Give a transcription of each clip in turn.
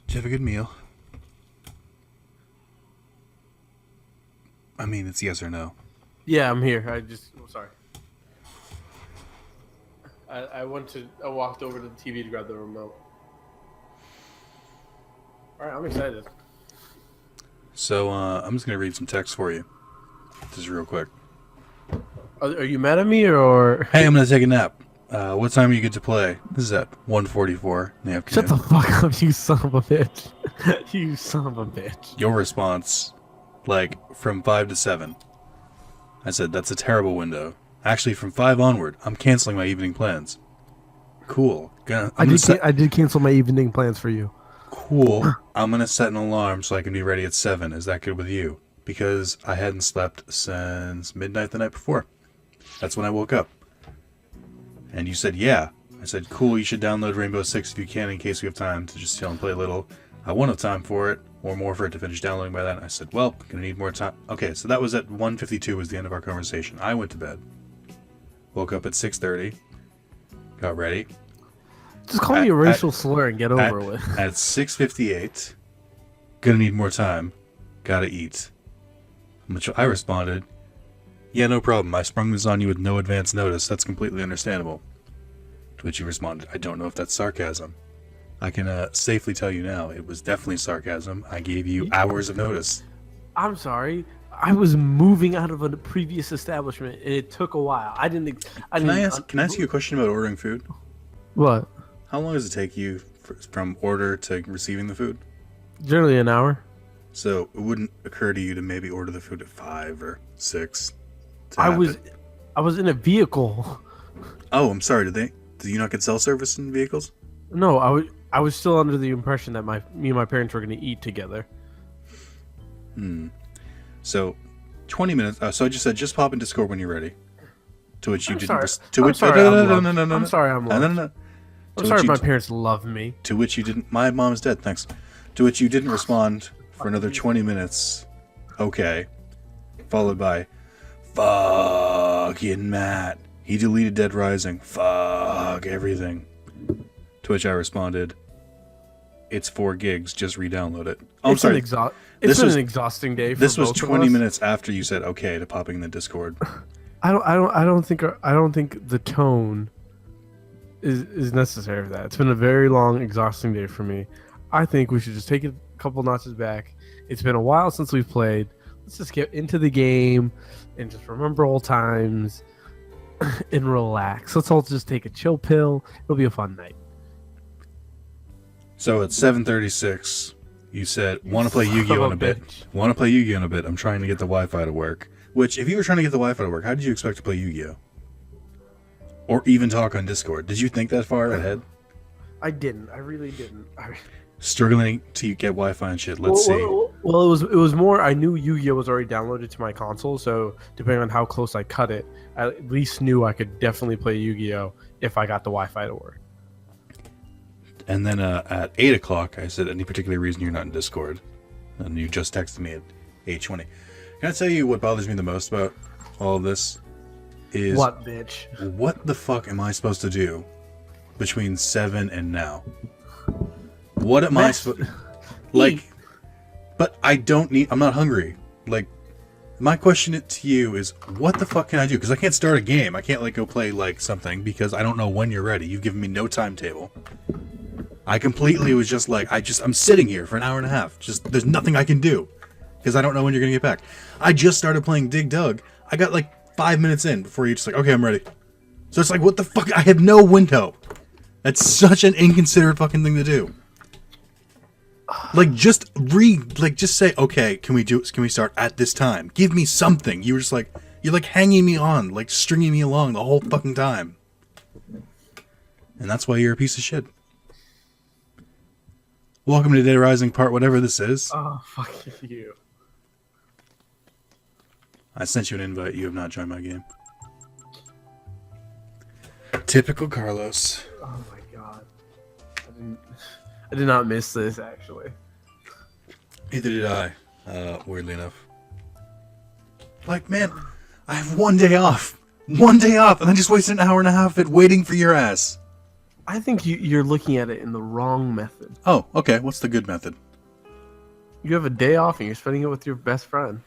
Did you have a good meal? I mean, it's yes or no. Yeah, I'm here. I'm sorry. I walked over to the TV to grab the remote. All right, I'm excited. So, I'm just going to read some text for you. Just real quick. Are you mad at me or? Hey, I'm going to take a nap. What time are you good to play? This is at 1:44 in the afternoon. Shut the fuck up, you son of a bitch. You son of a bitch. Your response, like, from 5 to 7. I said, that's a terrible window. Actually, from 5 onward, I'm canceling my evening plans. Cool. I did cancel my evening plans for you. Cool. I'm going to set an alarm so I can be ready at 7. Is that good with you? Because I hadn't slept since midnight the night before. That's when I woke up. And you said, yeah. I said, cool, you should download Rainbow Six if you can in case we have time to just chill and play a little. I won't have time for it, or more for it to finish downloading by then. I said, well, gonna need more time. Okay, so that was at 1:52 was the end of our conversation. I went to bed. Woke up at 6:30. Got ready. Just call me a racial slur and get over with. At 6:58, gonna need more time. Gotta eat. Which I responded, yeah, no problem. I sprung this on you with no advance notice. That's completely understandable. To which you responded, I don't know if that's sarcasm. I can safely tell you now, it was definitely sarcasm. I gave you hours of notice. I'm sorry. I was moving out of a previous establishment, and it took a while. Can I ask you a question about ordering food? What? How long does it take you from order to receiving the food? Generally an hour. So it wouldn't occur to you to maybe order the food at 5 or 6? I was in a vehicle. Oh, I'm sorry. Do you not get cell service in vehicles? No, I was still under the impression that me and my parents were going to eat together. So, 20 minutes. So I just said, just pop in Discord when you're ready. To which you didn't. Sorry. I'm sorry, I'm sorry, I'm loved. I'm sorry, my parents love me. To which you didn't. My mom's dead. Thanks. To which you didn't respond for another 20 minutes. Okay. Followed by, fucking Matt. He deleted Dead Rising. Fuck everything. To which I responded, it's 4 gigs. Just re-download it. Oh, I'm sorry. It's been an exhausting day. This was 20 minutes after you said okay to popping in the Discord. I don't think the tone is necessary for that. It's been a very long, exhausting day for me. I think we should just take it a couple notches back. It's been a while since we've played. Let's just get into the game and just remember old times and relax. Let's all just take a chill pill. It'll be a fun night. So at 7:36, you said, want to play Yu-Gi-Oh in a bit. Want to play Yu-Gi-Oh in a bit. I'm trying to get the Wi-Fi to work. Which, if you were trying to get the Wi-Fi to work, how did you expect to play Yu-Gi-Oh? Or even talk on Discord? Did you think that far ahead? I didn't. I really didn't. Struggling to get Wi-Fi and shit. Let's see. Well, it was more. I knew Yu-Gi-Oh was already downloaded to my console, so depending on how close I cut it, I at least knew I could definitely play Yu-Gi-Oh if I got the Wi-Fi to work. And then at 8 o'clock, I said, any particular reason you're not in Discord? And you just texted me at 8:20. Can I tell you what bothers me the most about all of this? Is what, bitch? What the fuck am I supposed to do between 7 and now? What am I supposed... Like, but I don't need... I'm not hungry. Like, my question to you is, what the fuck can I do? Because I can't start a game. I can't, like, go play, like, something because I don't know when you're ready. You've given me no timetable. I completely was just like, I'm sitting here for an hour and a half. Just, there's nothing I can do. Because I don't know when you're going to get back. I just started playing Dig Dug. I got like 5 minutes in before you're just like, okay, I'm ready. So it's like, what the fuck? I have no window. That's such an inconsiderate fucking thing to do. Like, just say, okay, can we start at this time? Give me something. You were just like, you're like hanging me on, like stringing me along the whole fucking time. And that's why you're a piece of shit. Welcome to Dead Rising part whatever this is. Oh, fuck you. I sent you an invite. You have not joined my game. Typical Carlos. Oh my god. I did not miss this, actually. Neither did I, weirdly enough. Like, man, I have 1 day off. 1 day off, and I just wasted an hour and a half of it waiting for your ass. I think you're looking at it in the wrong method. Oh, okay. What's the good method? You have a day off and you're spending it with your best friend.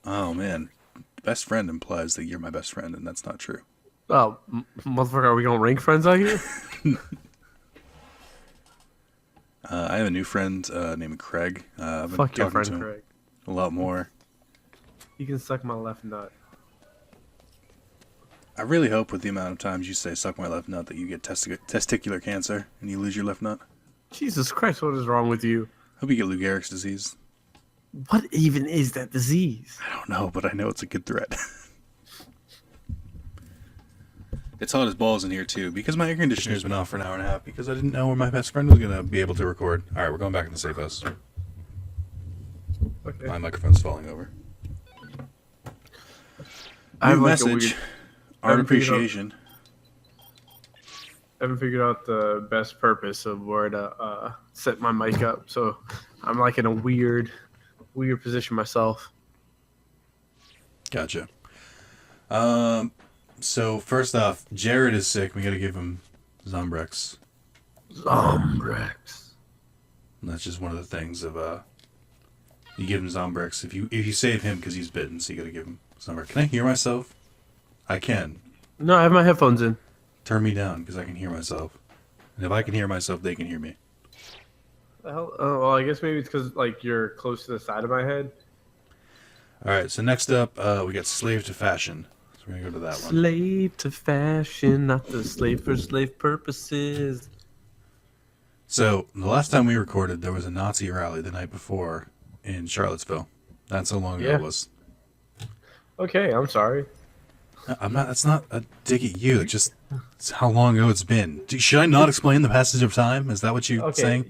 Oh, man. Best friend implies that you're my best friend, and that's not true. Oh, motherfucker, are we going to rank friends out here? I have a new friend named Craig. I've been Fuck your talking friend, to him Craig. a lot more. You can suck my left nut. I really hope with the amount of times you say suck my left nut that you get testicular cancer and you lose your left nut. Jesus Christ, what is wrong with you? Hope you get Lou Gehrig's disease. What even is that disease? I don't know, but I know it's a good threat. It's hot as balls in here, too, because my air conditioner's been off for an hour and a half because I didn't know where my best friend was going to be able to record. All right, we're going back in the safe house. Okay. My microphone's falling over. I have New like message. Art appreciation. I haven't figured out the best purpose of where to set my mic up, so I'm like in a weird position myself. Gotcha. So first off, Jared is sick. We gotta give him Zombrex. Zombrex. And that's just one of the things of you give him Zombrex if you save him because he's bitten. So you gotta give him Zombrex. Can I hear myself? I can. No, I have my headphones in. Turn me down because I can hear myself. And if I can hear myself, they can hear me. The hell? Oh, well, I guess maybe it's because like you're close to the side of my head. All right. So next up, we got Slave to Fashion. So we're gonna go to that one. Slave to fashion, not the slave for slave purposes. So the last time we recorded, there was a Nazi rally the night before in Charlottesville. That's how long ago it was. Okay, I'm sorry. I'm not. That's not a dig at you. It's how long ago it's been. Should I not explain the passage of time? Is that what you're saying?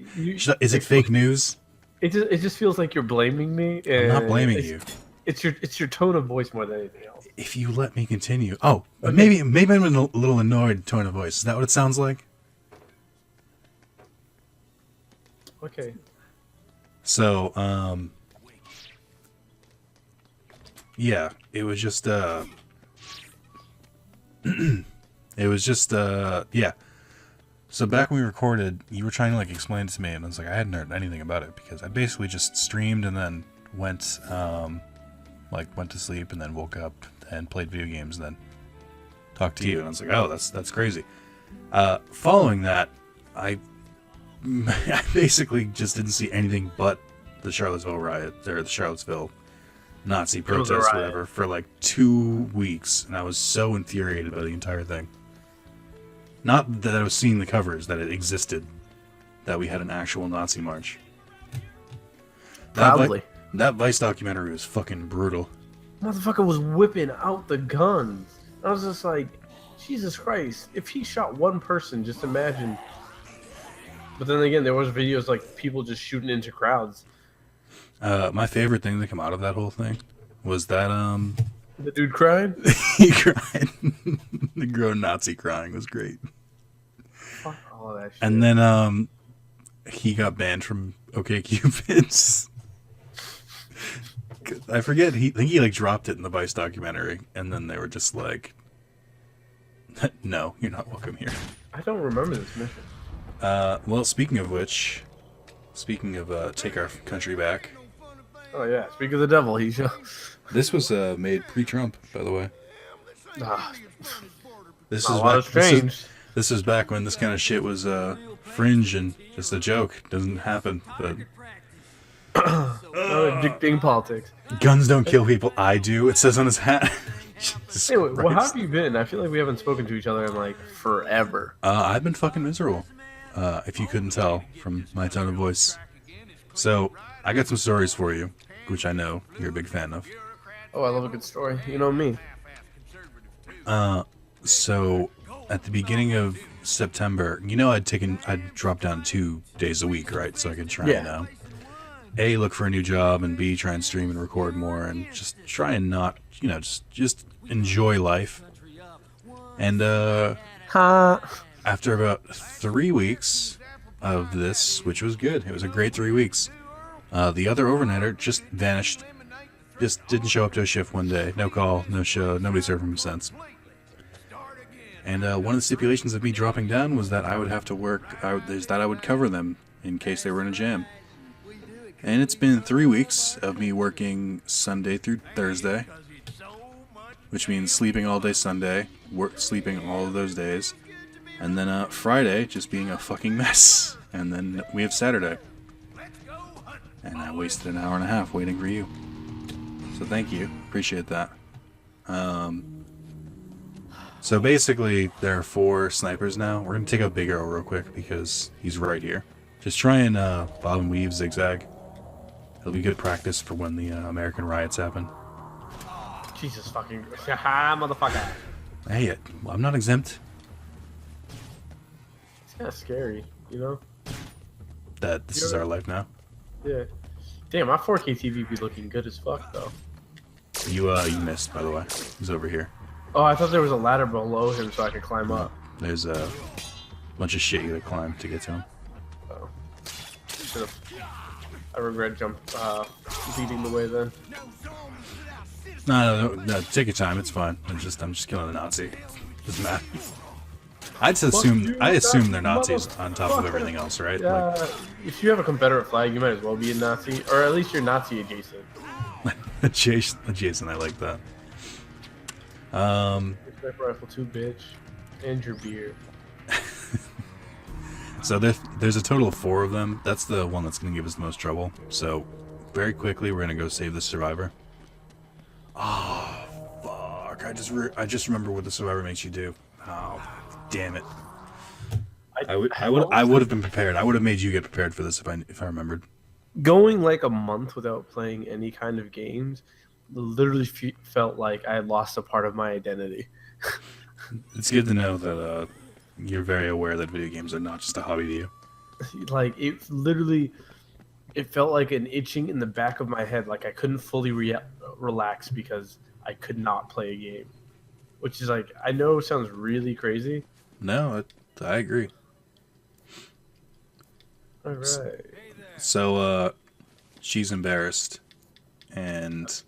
Is it fake news? It just feels like you're blaming me. I'm not blaming you. It's your tone of voice more than anything else. If you let me continue. Oh, okay. maybe I'm in a little annoyed tone of voice. Is that what it sounds like? Okay. So, yeah, it was just yeah. So back when we recorded, you were trying to like explain it to me, and I was like, I hadn't heard anything about it because I basically just streamed and then went to sleep and then woke up and played video games and then talked to you, and I was like, oh, that's crazy. Following that, I basically just didn't see anything but the Charlottesville riot, or the Charlottesville Nazi protest, whatever, for like 2 weeks, and I was so infuriated by the entire thing. Not that I was seeing the covers, that it existed, that we had an actual Nazi march. Probably. That Vice documentary was fucking brutal. Motherfucker was whipping out the guns. I was just like, Jesus Christ! If he shot one person, just imagine. But then again, there was videos like people just shooting into crowds. My favorite thing to come out of that whole thing was that the dude cried. He cried. The grown Nazi crying was great. Fuck all that shit. And then he got banned from OkCupids. I forget. I think he like dropped it in the Vice documentary, and then they were just like, "No, you're not welcome here." I don't remember this mission. Well, speaking of which, take our country back. Oh yeah, speak of the devil. This was made pre-Trump, by the way. This is back when this kind of shit was fringe and just a joke. Doesn't happen, but dictating politics. Guns don't kill people. I do. It says on his hat. Anyway, well, how have you been? I feel like we haven't spoken to each other in like forever. I've been fucking miserable. If you couldn't tell from my tone of voice. So I got some stories for you, which I know you're a big fan of. Oh, I love a good story. You know me. So at the beginning of September, I'd dropped down 2 days a week, right? So I could try and A, look for a new job, and B, try and stream and record more, and just try and not, just enjoy life. And after about 3 weeks of this, which was good, it was a great 3 weeks, the other overnighter just vanished. Just didn't show up to a shift one day. No call, no show. Nobody's heard from him since. And one of the stipulations of me dropping down was that I would have to work. That I would cover them in case they were in a jam. And it's been 3 weeks of me working Sunday through Thursday, which means sleeping all day Sunday, sleeping all of those days, and then Friday just being a fucking mess. And then we have Saturday. And I wasted an hour and a half waiting for you. So thank you. Appreciate that. So basically, there are 4 snipers now. We're going to take out Big Arrow real quick because he's right here. Just try and bob and weave, zigzag. It'll be good practice for when the American riots happen. Jesus fucking... Haha, motherfucker. Hey, I'm not exempt. It's kind of scary, you know? That this is our life now. Yeah. Damn, my 4K TV be looking good as fuck, though. You missed, by the way. He's over here. Oh, I thought there was a ladder below him so I could climb up. There's a bunch of shit you gotta climb to get to him. Oh. I regret leading the way then. No, take your time. It's fine. I'm just killing a Nazi. Doesn't matter. I assume they're Nazis on top of everything else, right? Yeah. If you have a Confederate flag, you might as well be a Nazi, or at least you're Nazi adjacent. Adjacent, I like that. Sniper rifle 2, bitch, and your beer. So there's a total of 4 of them. That's the one that's going to give us the most trouble. So very quickly, we're going to go save the survivor. Oh, fuck. I just remember what the survivor makes you do. Oh, damn it. I would have been prepared. I would have made you get prepared for this if I remembered. Going like a month without playing any kind of games literally felt like I had lost a part of my identity. It's good to know that you're very aware that video games are not just a hobby to you. Like, it felt like an itching in the back of my head. Like I couldn't fully relax because I could not play a game. Which is like, I know it sounds really crazy. No, I agree. All right. So, she's embarrassed and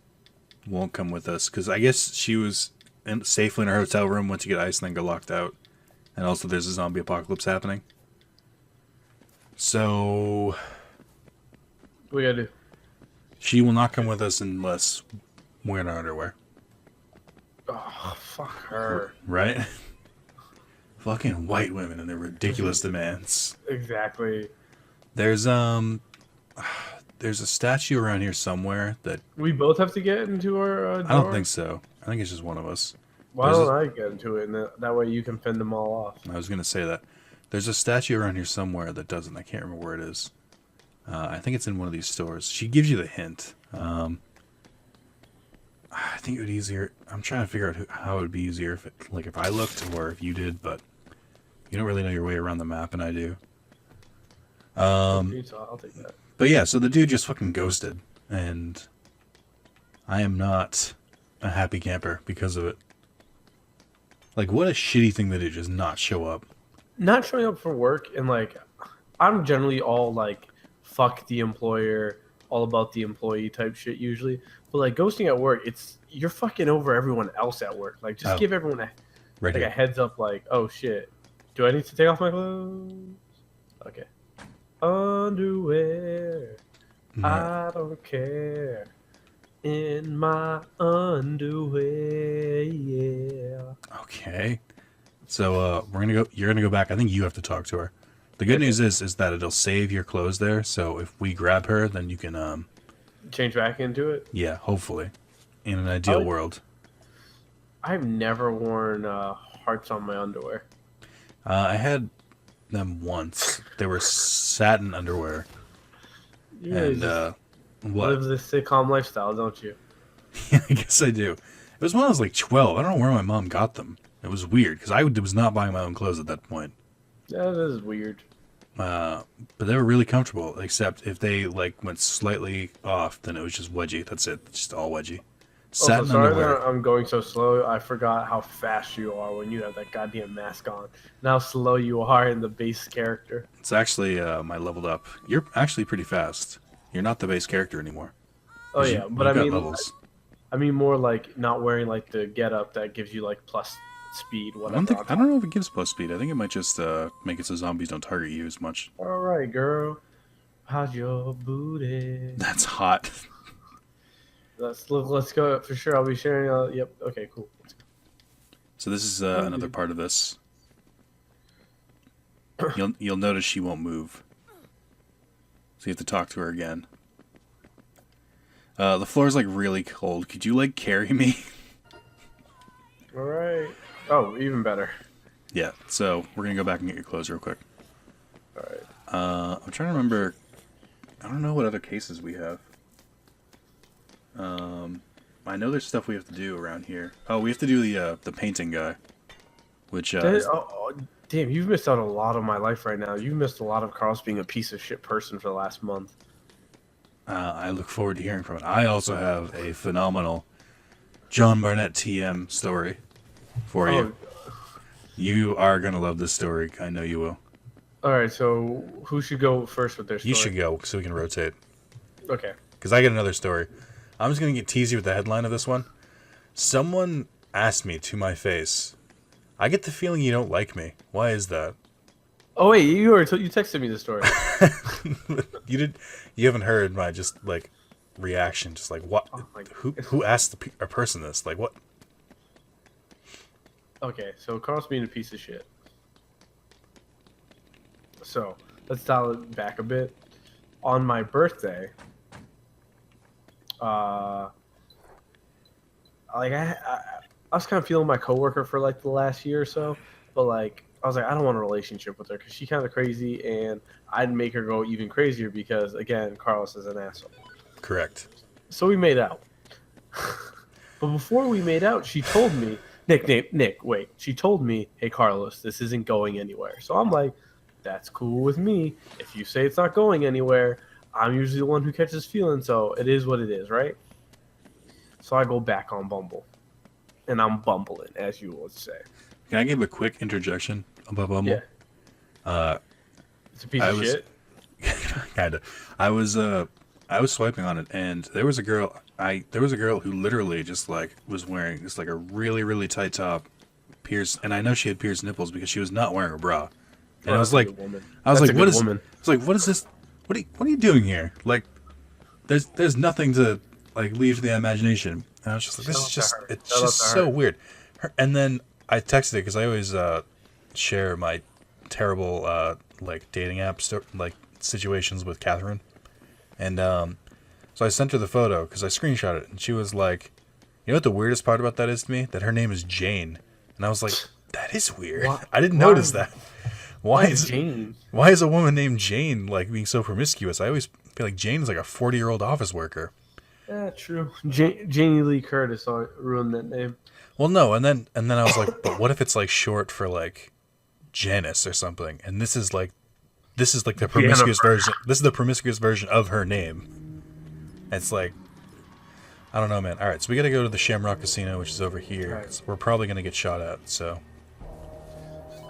won't come with us because I guess she was safely in her hotel room, went to get ice, and then got locked out. And also, there's a zombie apocalypse happening. So, what we gotta do? She will not come with us unless we're in our underwear. Oh, fuck her. Right? Fucking white women and their ridiculous demands. Exactly. There's a statue around here somewhere that we both have to get into our I don't think so. I think it's just one of us. Why don't I get into it, and that way you can fend them all off? I was gonna say that. There's a statue around here somewhere that doesn't. I can't remember where it is. I think it's in one of these stores. She gives you the hint. I think it would be easier. I'm trying to figure out how it would be easier if I looked or if you did, but you don't really know your way around the map, and I do. I'll take that. But yeah, so the dude just fucking ghosted, and I am not a happy camper because of it. Like, what a shitty thing to do, just not show up. Not showing up for work, and like, I'm generally all like, fuck the employer, all about the employee type shit usually. But like, ghosting at work, you're fucking over everyone else at work. Like, just give everyone a heads up, like, oh shit, do I need to take off my clothes? Okay. Underwear. I don't care. In my underwear, yeah. Okay. So you're gonna go back. I think you have to talk to her. The good news is that it'll save your clothes there, so if we grab her, then you can change back into it? Yeah, hopefully. In an ideal world. I've never worn hearts on my underwear. I had them once. They were satin underwear. Yeah, and what? Live the sitcom lifestyle, don't you? Yeah, I guess I do. It was when I was like 12. I don't know where my mom got them. It was weird because I was not buying my own clothes at that point. That is weird. But they were really comfortable, except if they like went slightly off, then it was just wedgie. That's it, just all wedgie. Satin sorry that I'm going so slow. I forgot how fast you are when you have that goddamn mask on. And how slow you are in the base character. It's actually my leveled up. You're actually pretty fast. You're not the base character anymore. Oh yeah, but I mean, levels. I mean more like not wearing like the getup that gives you like plus speed, whatever. I don't know if it gives plus speed. I think it might just make it so zombies don't target you as much. All right, girl. How's your booty? That's hot. Let's go for sure. I'll be sharing. Yep. Okay. Cool. So this is another part of this. You'll notice she won't move. So you have to talk to her again. The floor is like really cold. Could you like carry me? All right. Oh, even better. Yeah. So we're gonna go back and get your clothes real quick. All right. I'm trying to remember. I don't know what other cases we have. I know there's stuff we have to do around here. Oh, we have to do the painting guy, which Damn, you've missed out a lot of my life right now. You've missed a lot of Carlos being a piece of shit person for the last month. I look forward to hearing from it. I also have a phenomenal John Barnett TM story for you. You are gonna love this story. I know you will. All right, so who should go first with their story? You should go so we can rotate. Okay. Because I get another story. I'm just going to get teasy with the headline of this one. Someone asked me to my face, I get the feeling you don't like me. Why is that? Oh, wait, you texted me the story. You haven't heard my just, like, reaction. Just like, what? Oh who asked a person this? Like, what? Okay, so Carlos being a piece of shit. So, let's dial it back a bit. On my birthday... like I was kind of feeling my coworker for like the last year or so, but like I was like I don't want a relationship with her because she's kind of crazy, and I'd make her go even crazier because again Carlos is an asshole. Correct. So we made out, but before we made out, she told me, Nick, wait. She told me, hey Carlos, this isn't going anywhere. So I'm like, that's cool with me. If you say it's not going anywhere. I'm usually the one who catches feelings, so it is what it is, right? So I go back on Bumble, and I'm bumbling, as you would say. Can I give a quick interjection about Bumble? Yeah. It's a piece of shit. Kinda. I was swiping on it, and there was a girl who literally just like was wearing just like a really really tight top, and I know she had pierced nipples because she was not wearing a bra. And I was like, what is this? What are you doing here? Like, there's nothing to like leave to the imagination. And I was just like, it's just so weird. And then I texted it because I always share my terrible like dating app like situations with Catherine, and so I sent her the photo because I screenshot it, and she was like, you know what the weirdest part about that is to me? That her name is Jane, and I was like, that is weird. I didn't notice that. Why is Jane? Why is a woman named Jane like being so promiscuous? I always feel like Jane is like a 40-year-old office worker. Yeah, true. Janie Lee Curtis ruined that name. Well, no, and then I was like, but what if it's like short for like Janice or something? And this is like the promiscuous version. This is the promiscuous version of her name. It's like, I don't know, man. All right, so we got to go to the Shamrock Casino, which is over here. Right. We're probably gonna get shot at, so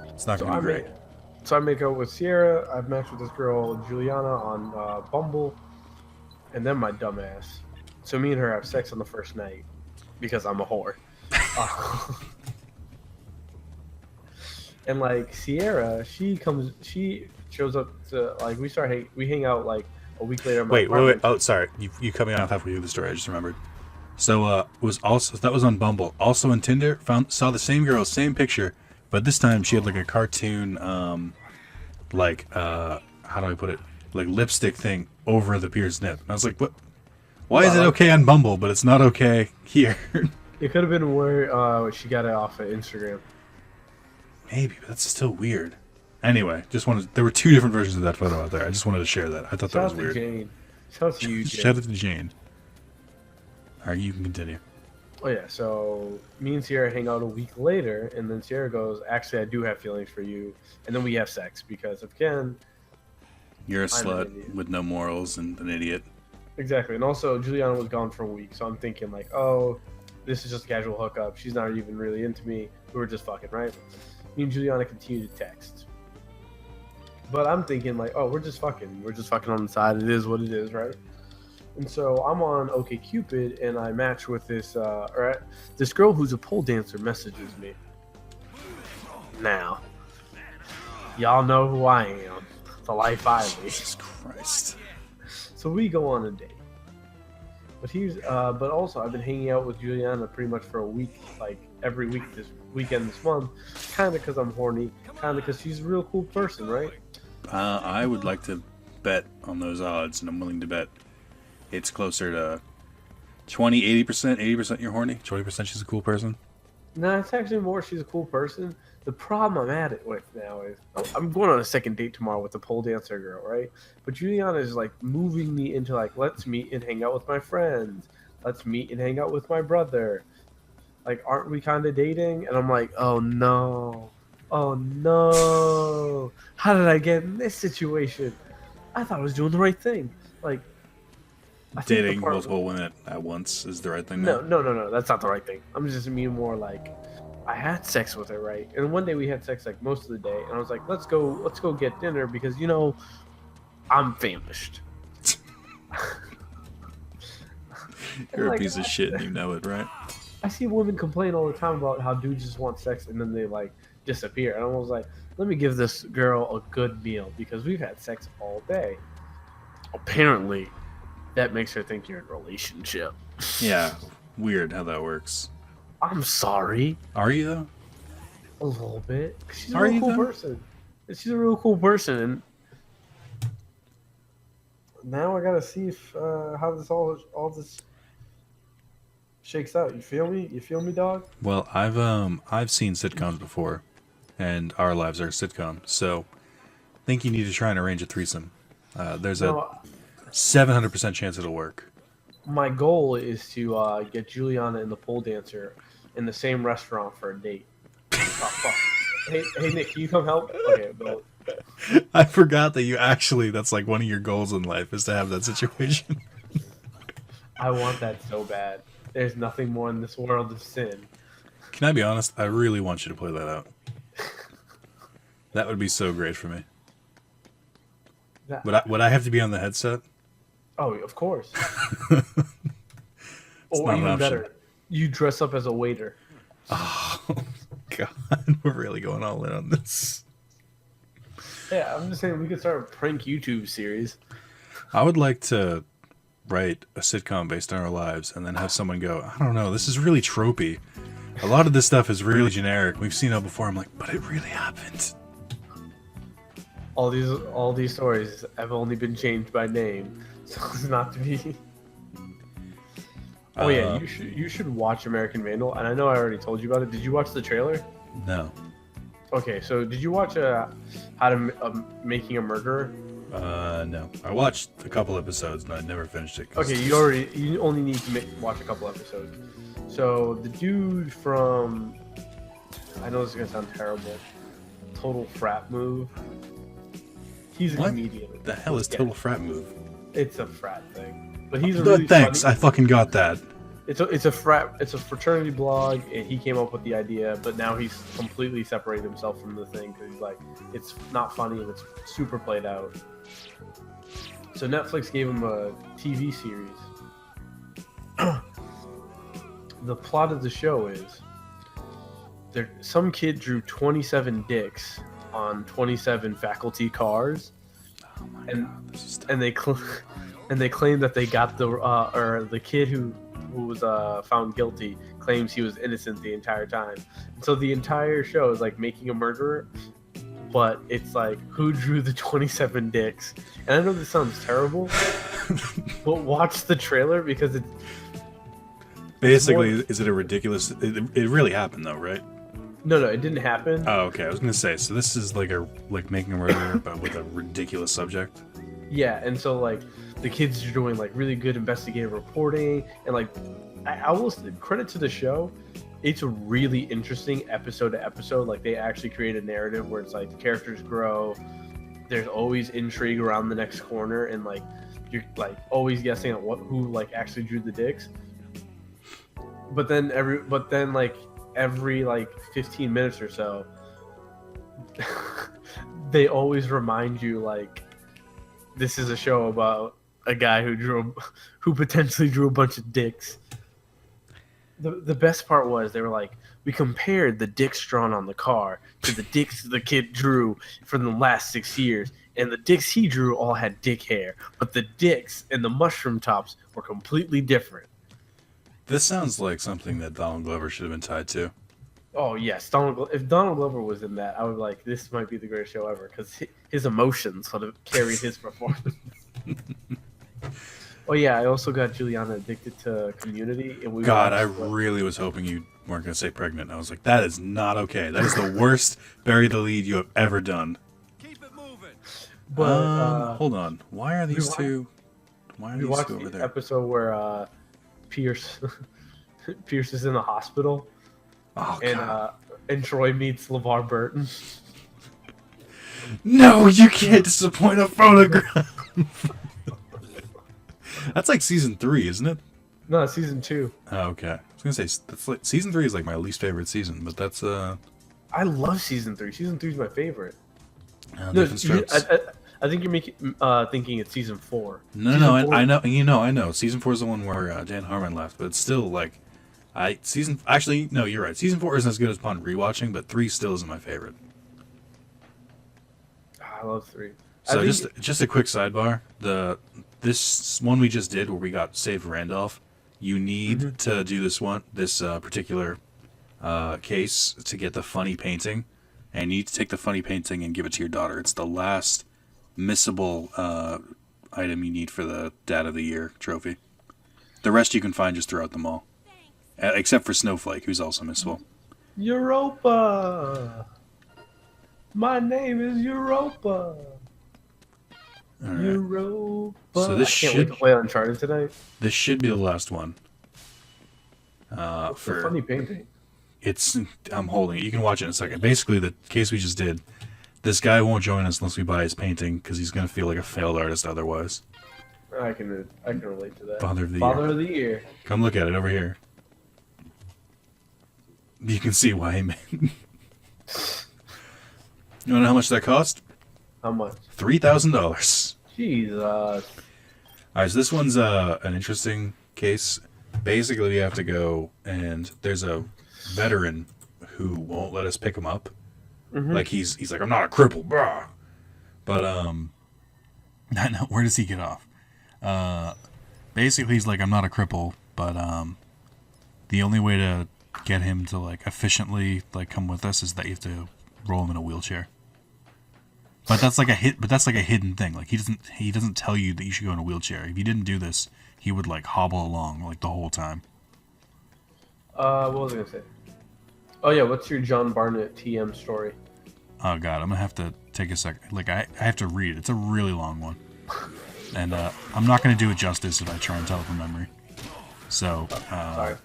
it's not gonna be great. So I make out with Sierra. I've matched with this girl, Juliana, on Bumble. And then my dumbass. So me and her have sex on the first night. Because I'm a whore. And, like, Sierra, she shows up to, like, we hang out, like, a week later. Wait. Oh, sorry. You cut me off halfway through the story. I just remembered. So, that was on Bumble. Also on Tinder, saw the same girl, same picture. But this time she had like a cartoon, how do I put it? Like lipstick thing over the pierced nip. And I was like, what? Why is it okay on Bumble, but it's not okay here? It could have been where she got it off of Instagram. Maybe, but that's still weird. Anyway, there were two different versions of that photo out there. I just wanted to share that. I thought that was weird. Shout out to you, Jane. Shout out to Jane. All right, you can continue. Oh, yeah, so me and Sierra hang out a week later, and then Sierra goes, actually, I do have feelings for you. And then we have sex because, again... You're a slut with no morals and an idiot. Exactly. And also, Juliana was gone for a week, so I'm thinking, like, oh, this is just a casual hookup. She's not even really into me. We were just fucking, right? Me and Juliana continue to text. But I'm thinking, like, oh, we're just fucking. We're just fucking on the side. It is what it is, right? And so I'm on OkCupid, and I match with this girl who's a pole dancer messages me. Now, y'all know who I am, the life I lead. Jesus Christ. So we go on a date. But also I've been hanging out with Juliana pretty much for a week, like every week this weekend this month, kind of because I'm horny, kind of because she's a real cool person, right? I would like to bet on those odds, and I'm willing to bet it's closer to 20, 80%. 80% you're horny, 20% she's a cool person. No, it's actually more she's a cool person. The problem I'm at it with now is I'm going on a second date tomorrow with the pole dancer girl, right? But Juliana is like moving me into like, let's meet and hang out with my friends. Let's meet and hang out with my brother. Like, aren't we kind of dating? And I'm like, oh no. Oh no. How did I get in this situation? I thought I was doing the right thing. Like, Dating multiple women at once is the right thing. No. That's not the right thing. I'm just mean more like, I had sex with her, right? And one day we had sex like most of the day, and I was like, let's go get dinner because I'm famished. You're like, a piece of shit and you know it, right? I see women complain all the time about how dudes just want sex and then they like disappear. And I was like, let me give this girl a good meal because we've had sex all day. Apparently, that makes her think you're in a relationship. Yeah, weird how that works. I'm sorry. Are you though? A little bit. She's a real cool person. She's a real cool person, and now I gotta see if how this all this shakes out. You feel me? You feel me, dog? Well, I've seen sitcoms before, and our lives are a sitcom. So, I think you need to try and arrange a threesome. There's a 700% chance it'll work. My goal is to get Juliana and the pole dancer in the same restaurant for a date. Oh, fuck. Hey, Nick, can you come help? Okay, Bill. I forgot that that's like one of your goals in life is to have that situation. I want that so bad. There's nothing more in this world of sin. Can I be honest? I really want you to play that out. That would be so great for me. Would I have to be on the headset? Oh, of course. It's or not an even option. better, you dress up as a waiter. Oh, God. We're really going all in on this. Yeah, I'm just saying we could start a prank YouTube series. I would like to write a sitcom based on our lives and then have someone go, I don't know, this is really tropey. A lot of this stuff is really generic. We've seen it before. I'm like, but it really happened. All these stories have only been changed by name, so it's not to be. Oh yeah, you should watch American Vandal, and I know I already told you about it. Did you watch the trailer? No. Okay, so did you watch Making a Murderer? No. I watched a couple episodes and I never finished it. Okay, you only need to watch a couple episodes. So the dude from, I know this is gonna sound terrible, Total Frat Move. He's a comedian. The hell is Total Frat Move? It's a frat thing, but he's a really thanks. funny, I fucking got that. It's a fraternity blog, and he came up with the idea, but now he's completely separated himself from the thing because he's like, it's not funny and it's super played out. So Netflix gave him a TV series. The plot of the show is some kid drew 27 dicks on 27 faculty cars, Oh my and God, and they claim that they got the kid who was found guilty claims he was innocent the entire time. And so the entire show is like Making a Murderer, but it's like who drew the 27 dicks. And I know this sounds terrible, but watch the trailer because it's basically, is it a ridiculous? It really happened though, right? No, it didn't happen. Oh, okay. I was gonna say, so this is like Making a Murderer, but with a ridiculous subject. Yeah, and so like the kids are doing like really good investigative reporting, and like I will credit to the show. It's a really interesting episode to episode. Like they actually create a narrative where it's like the characters grow. There's always intrigue around the next corner, and like you're like always guessing at who like actually drew the dicks. But then every like 15 minutes or so, they always remind you like this is a show about a guy who potentially drew a bunch of dicks. The best part was they were like, we compared the dicks drawn on the car to the dicks the kid drew from the last 6 years, and the dicks he drew all had dick hair, but the dicks and the mushroom tops were completely different. This sounds like something that Donald Glover should have been tied to. Oh yes, if Donald Glover was in that, I would be like, this might be the greatest show ever because his emotions would have carried his performance. Oh yeah, I also got Juliana addicted to Community, and we. God, I really was hoping you weren't going to say pregnant. I was like, that is not okay. That is the worst bury the lead you have ever done. Keep it moving. But hold on, why are these two? Why are we these watched two over the there? episode where Pierce Pierce is in the hospital, Oh and God! and Troy meets LeVar Burton. No, you can't disappoint a photograph. That's like season 3, isn't it? No, it's season 2. Oh, okay. I was gonna say that's like, season 3 is like my least favorite season, but that's I love season 3. Season 3 is my favorite. No, different strokes. I think you're making thinking it's season 4. No, Season no, 4 I know. Season 4 is the one where Dan Harmon left, but it's still like, actually no, you're right. Season 4 isn't as good as upon rewatching, but 3 still isn't my favorite. I love 3. So just a quick sidebar. This one we just did where we got Save Randolph. You need to do this particular case to get the funny painting, and you need to take the funny painting and give it to your daughter. It's the last missable item you need for the Dad of the Year trophy. The rest you can find just throughout the mall, except for Snowflake, who's also missable. Europa. My name is Europa. All right. Europa. So this I can't wait to play Uncharted tonight. This should be the last one. The funny painting. I'm holding it. You can watch it in a second. Basically, the case we just did, this guy won't join us unless we buy his painting because he's going to feel like a failed artist otherwise. I can relate to that. Father of the Father Year. of the Year. Come look at it over here. You can see why he made. You want to know how much that cost? How much? $3,000. Jesus. All right, so this one's an interesting case. Basically, we have to go, and there's a veteran who won't let us pick him up. Like he's like, I'm not a cripple, brah. But no, where does he get off? Basically, he's like, I'm not a cripple, but the only way to get him to like efficiently like come with us is that you have to roll him in a wheelchair. But that's like a hidden thing. Like he doesn't tell you that you should go in a wheelchair. If you didn't do this, he would like hobble along like the whole time. What was I gonna say? Oh yeah, what's your John Barnett TM story? Oh god, I'm gonna have to take a second. Like I have to read it. It's a really long one, and I'm not gonna do it justice if I try and tell it from memory. So Sorry.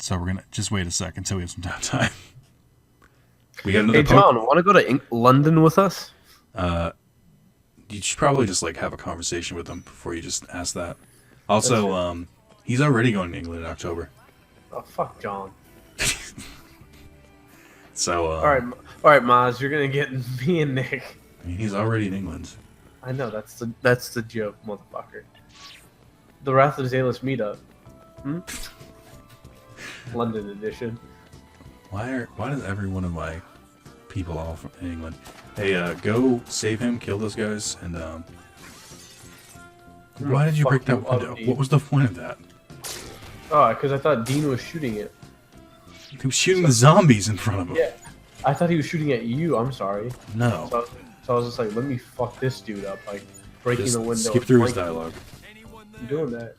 So we're gonna just wait a second until we have some downtime. We got another. Hey John, want to go to London with us? You should probably just like have a conversation with him before you just ask that. Also, he's already going to England in October. Oh fuck, John. So All right, Maz, you're gonna get me and Nick. I mean, he's already in England. I know that's the joke, motherfucker. The Wrath of Zalis meetup. London edition. Why does every one of my people all from England? Hey, go save him, kill those guys, and why did you break that window? What was the point of that? Oh, because I thought Dean was shooting it. He was shooting the zombies in front of him. Yeah, I thought he was shooting at you. I'm sorry. No. So I was just like, let me fuck this dude up, like breaking Just the window. skip through his flanking him. dialogue. I'm doing that.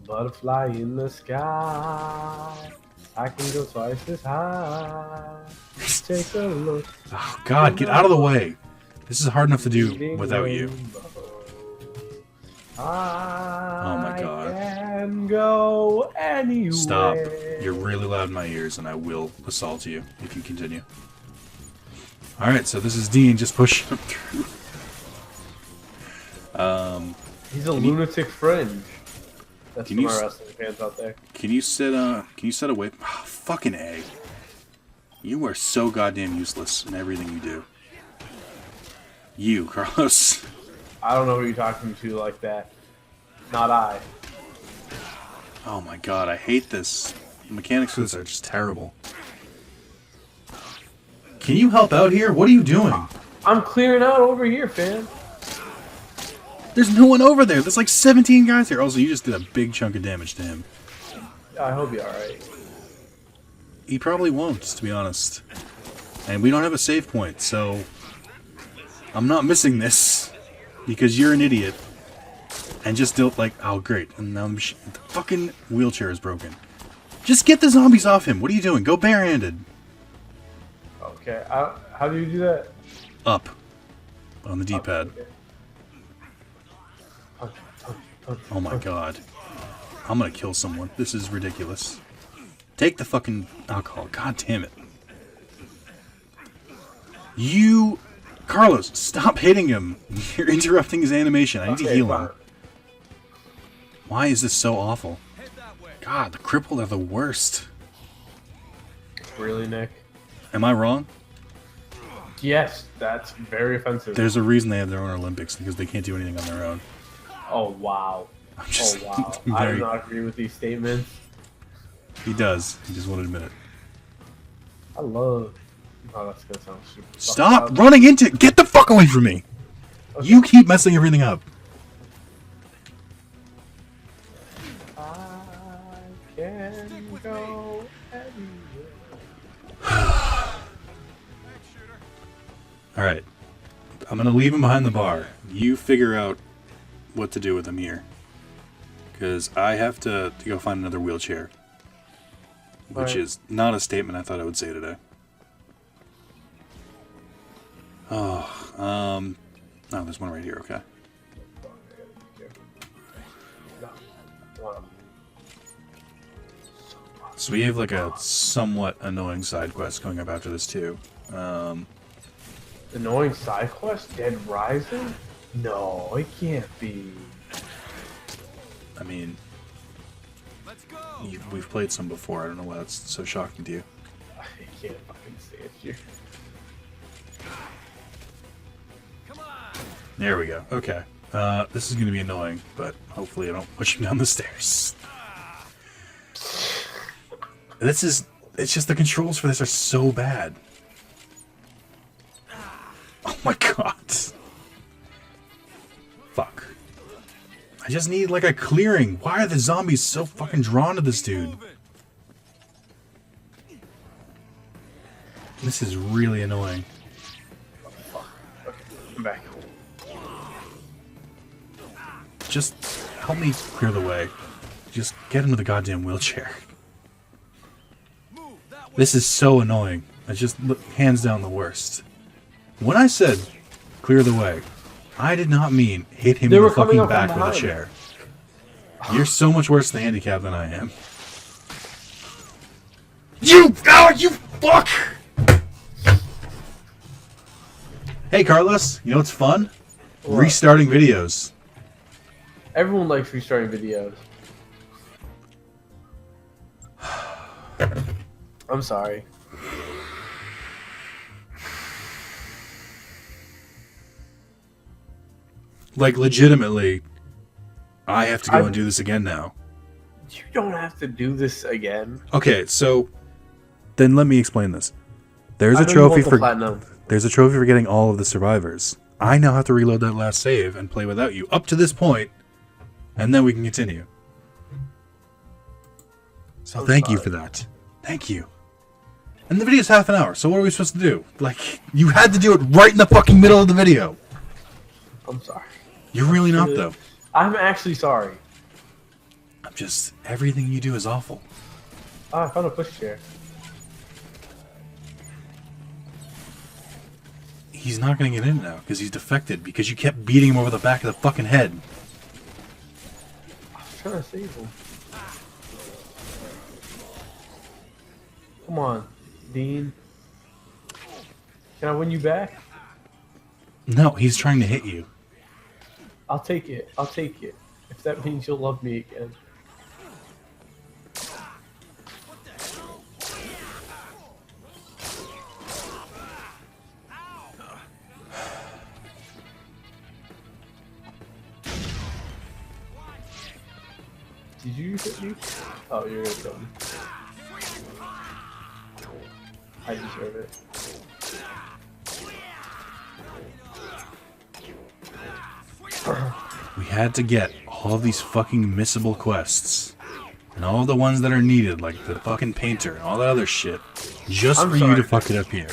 Butterfly in the sky. I can go twice as high. Take a look. Oh God, get out of the way. This is hard enough to do without you. Oh my God. Can go anywhere. Stop. You're really loud in my ears, and I will assault you if you continue. Alright, so this is Dean just pushing him through. He's a lunatic fringe. That's Can for you my wrestling fans out there. Can you sit away? Oh, fucking A. You are so goddamn useless in everything you do. You, Carlos. I don't know who you're talking to like that. Not I. Oh my god, I hate this. The mechanics for this are just terrible. Can you help out here? What are you doing? I'm clearing out over here, fam. There's no one over there. There's like 17 guys here. Also, you just did a big chunk of damage to him. I hope you're alright. He probably won't, to be honest. And we don't have a save point, so... I'm not missing this. Because you're an idiot. And just don't like... Oh, great. And now the fucking wheelchair is broken. Just get the zombies off him. What are you doing? Go barehanded. Okay. How do you do that? Up. On the D-pad. Okay. Oh my god. I'm gonna kill someone. This is ridiculous. Take the fucking alcohol. God damn it. You... Carlos, stop hitting him. You're interrupting his animation. I need to heal him. Why is this so awful? God, the crippled are the worst. Really, Nick? Am I wrong? Yes, that's very offensive. There's a reason they have their own Olympics, because they can't do anything on their own. Oh, wow. I'm just Oh, wow. I do not agree with these statements. He does. He just won't admit it. I love... Oh, that's gonna sound super... Stop running into... Get the fuck away from me! Okay. You keep messing everything up. I can go anywhere. Alright. I'm gonna leave him behind the bar. You figure out what to do with him here. Because I have to go find another wheelchair. Which is not a statement I thought I would say today. Oh, no, there's one right here, okay. So we have like a somewhat annoying side quest going up after this too. Annoying side quest? Dead Rising? No, it can't be. I mean, we've played some before. I don't know why that's so shocking to you. I can't fucking say it here. There we go. Okay. This is going to be annoying, but hopefully I don't push him down the stairs. It's just the controls for this are so bad. Oh my god. Fuck. I just need like a clearing. Why are the zombies so fucking drawn to this dude? This is really annoying. Okay, I'm back. Just help me clear the way. Just get into the goddamn wheelchair. This is so annoying. It's just hands down the worst. When I said clear the way, I did not mean hit him in the fucking back with a chair. You're so much worse the handicap than I am. You fuck! Hey Carlos, you know what's fun? What? Restarting videos. Everyone likes restarting videos. I'm sorry. Like, legitimately, I have to go and do this again now. You don't have to do this again. Okay, so then let me explain this. There's a trophy for platinum. There's a trophy for getting all of the survivors. I now have to reload that last save and play without you up to this point, and then we can continue. So thank you for that. Thank you. And the video's half an hour, so what are we supposed to do? Like, you had to do it right in the fucking middle of the video. I'm sorry. You're really not, though. I'm actually sorry. I'm just... Everything you do is awful. Oh, I found a pushchair. He's not going to get in now, because he's defected, because you kept beating him over the back of the fucking head. I was trying to save him. Come on, Dean. Can I win you back? No, he's trying to hit you. I'll take it. I'll take it. If that means you'll love me again. Did you hit me? Oh, you're gonna kill me. I deserve it. We had to get all these fucking missable quests. And all the ones that are needed, like the fucking painter and all that other shit. Just for you to fuck it up here.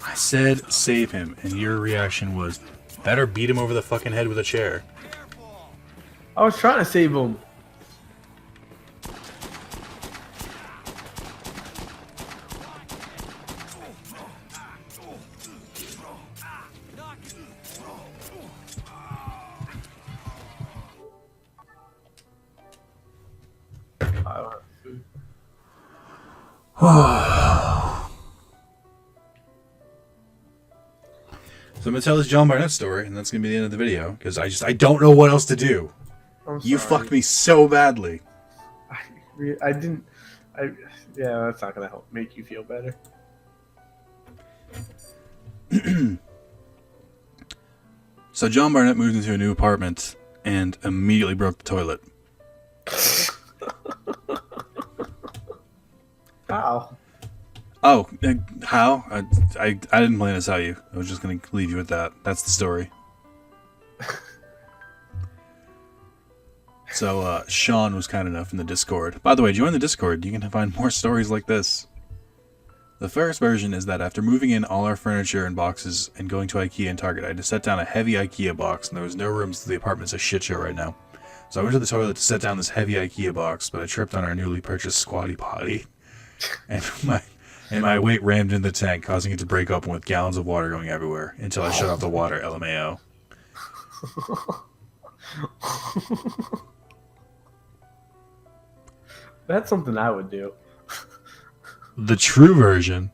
I said save him, and your reaction was, better beat him over the fucking head with a chair. I was trying to save him. So I'm gonna tell this John Barnett story, and that's gonna be the end of the video, because I don't know what else to do. You fucked me so badly. I didn't. Yeah, that's not gonna help make you feel better. So John Barnett moved into a new apartment and immediately broke the toilet. How? Oh, how? I didn't plan to tell you. I was just going to leave you with that. That's the story. So, Sean was kind enough in the Discord. By the way, join the Discord. You can find more stories like this. The first version is that after moving in all our furniture and boxes and going to IKEA and Target, I had to set down a heavy IKEA box, and there was no room, so the apartment's a shit show right now. So I went to the toilet to set down this heavy IKEA box, but I tripped on our newly purchased squatty potty. And my weight rammed in the tank, causing it to break open with gallons of water going everywhere, until I shut off the water, LMAO. That's something I would do. The true version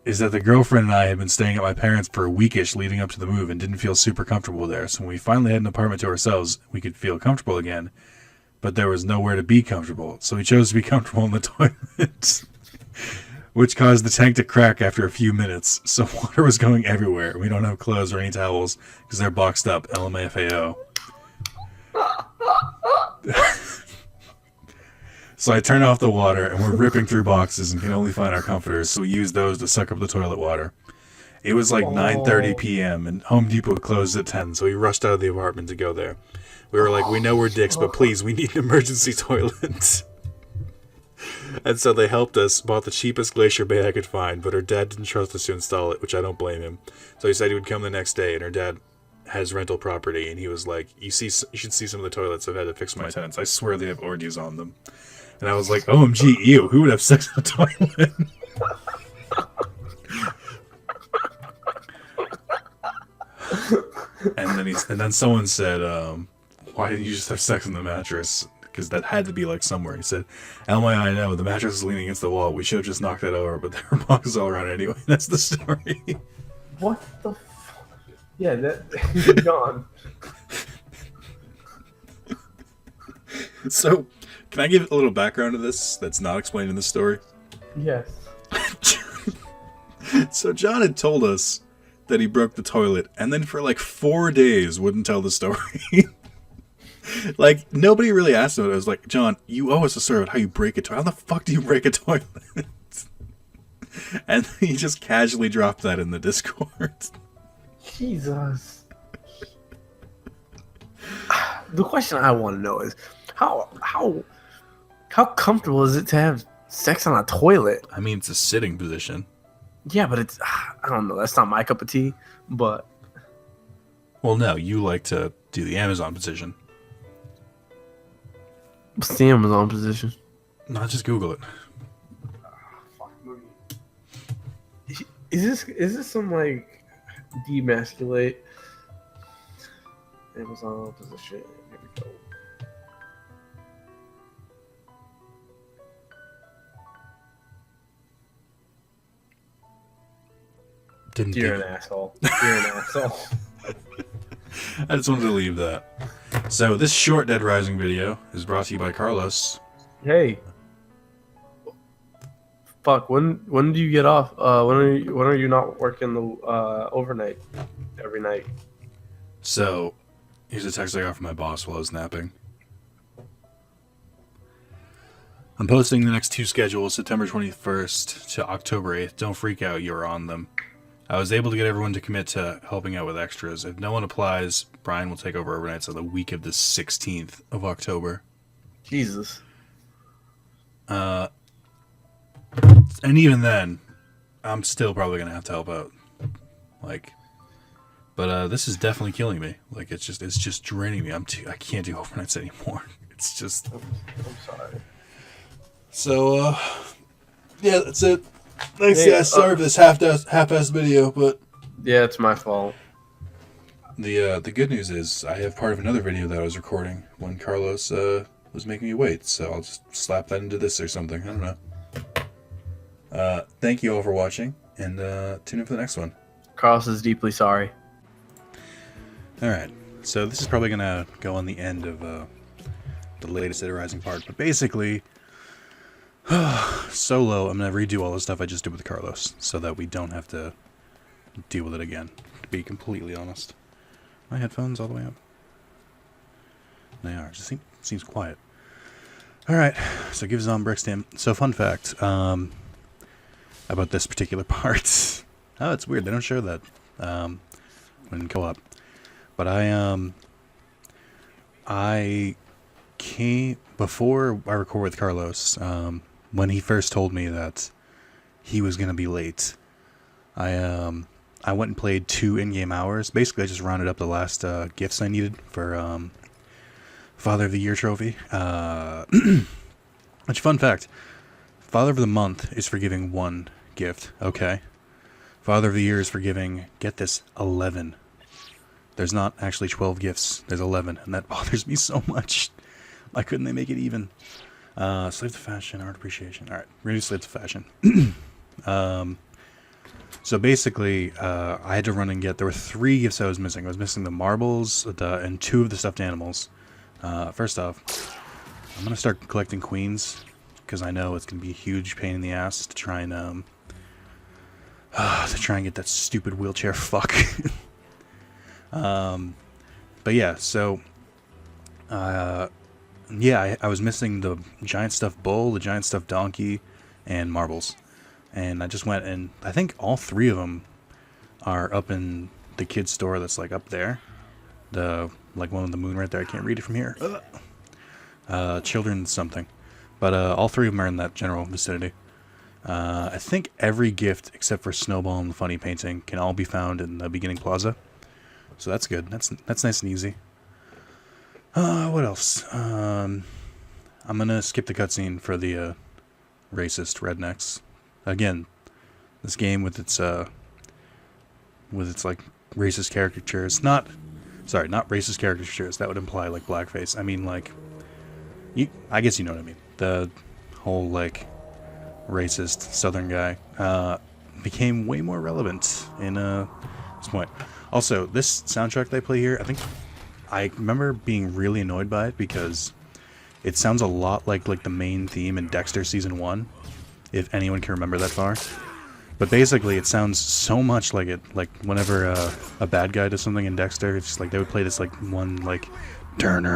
is that the girlfriend and I had been staying at my parents' for a weekish leading up to the move and didn't feel super comfortable there, so when we finally had an apartment to ourselves, we could feel comfortable again, but there was nowhere to be comfortable, so we chose to be comfortable in the toilet. Which caused the tank to crack after a few minutes, so water was going everywhere. We don't have clothes or any towels because they're boxed up. LMFAO. So I turned off the water, and we're ripping through boxes and can only find our comforters, so we use those to suck up the toilet water. It was like 9:30 p.m., and Home Depot closed at 10, so we rushed out of the apartment to go there. We were like, we know we're dicks, but please, we need an emergency toilet. And so they helped us, bought the cheapest Glacier Bay I could find, but her dad didn't trust us to install it, which I don't blame him. So he said he would come the next day, and her dad has rental property, and he was like, you should see some of the toilets I've had to fix for my tenants. I swear they have orgies on them. And I was like, OMG, ew, who would have sex in a toilet? and then someone said, why didn't you just have sex on the mattress? Because that had to be like somewhere. He said, I know, the mattress is leaning against the wall. We should have just knocked that over, but there were boxes all around anyway. That's the story. What the fuck? Yeah, that gone. So, can I give a little background to this that's not explained in the story? Yes. So John had told us that he broke the toilet, and then for like 4 days wouldn't tell the story. Like, nobody really asked him. I was like, John, you owe us a story about how you break a toilet. How the fuck do you break a toilet? And he just casually dropped that in the Discord. Jesus. The question I want to know is, how comfortable is it to have sex on a toilet? I mean, it's a sitting position. Yeah, but it's, I don't know. That's not my cup of tea, but... Well, no, you like to do the Amazon position. What's the Amazon position? No, just Google it. Is this some like demasculate Amazon position? Here we go. You're an asshole. You're an asshole. I just wanted to leave that. So this short Dead Rising video is brought to you by Carlos. Hey. Fuck. When do you get off? When are you not working the overnight every night? So Here's a text I got from my boss while I was napping. I'm posting the next 2 schedules, September 21st to October 8th. Don't freak out, you're on them. I was able to get everyone to commit to helping out with extras. If no one applies, Brian will take over overnights on the week of the 16th of October. Jesus. And even then, I'm still probably going to have to help out. Like, but this is definitely killing me. Like, it's just draining me. I can't do overnights anymore. It's just... I'm sorry. So, yeah, that's it. Thanks, Hey, guys. Sorry for this half-assed video, but Yeah, it's my fault. the good news is I have part of another video that I was recording when Carlos was making me wait. So I'll just slap that into this or something. I don't know. Thank you all for watching, and tune in for the next one. Carlos is deeply sorry. All right. So this is probably gonna go on the end of the latest Dead Rising part, but basically. Solo, I'm going to redo all the stuff I just did with Carlos, so that we don't have to deal with it again, to be completely honest. My headphones all the way up? They are. It just seems quiet. Alright, so give Zombrix to him. So fun fact, about this particular part. Oh, it's weird, they don't show that when co-op. But I came, before I record with Carlos, when he first told me that he was going to be late, I went and played 2 in-game hours. Basically, I just rounded up the last gifts I needed for Father of the Year trophy. Which, fun fact, Father of the Month is for giving 1 gift, okay? Father of the Year is for giving, get this, 11. There's not actually 12 gifts, there's 11, and that bothers me so much. Why couldn't they make it even? Slave to fashion, art appreciation. Alright, we're gonna do slave to fashion. So basically, I had to run and get, there were 3 gifts I was missing. I was missing the marbles and 2 of the stuffed animals. First off, I'm gonna start collecting queens, because I know it's gonna be a huge pain in the ass to try and get that stupid wheelchair fuck. But yeah, so yeah, I was missing the giant stuffed bull, the giant stuffed donkey, and marbles. And I just went, and I think all 3 of them are up in the kids' store that's like up there. Like one of the moon right there. I can't read it from here. Children's something. But all 3 of them are in that general vicinity. I think every gift except for Snowball and the funny painting can all be found in the beginning plaza. So that's good. That's nice and easy. What else? I'm gonna skip the cutscene for the racist rednecks. Again, this game with its like racist caricatures. Not racist caricatures. That would imply like blackface. I mean like, I guess you know what I mean. The whole like racist Southern guy became way more relevant in this point. Also, this soundtrack they play here, I remember being really annoyed by it because it sounds a lot like the main theme in Dexter Season 1, if anyone can remember that far. But basically, it sounds so much like it, like whenever a bad guy does something in Dexter, it's just like they would play this like one like and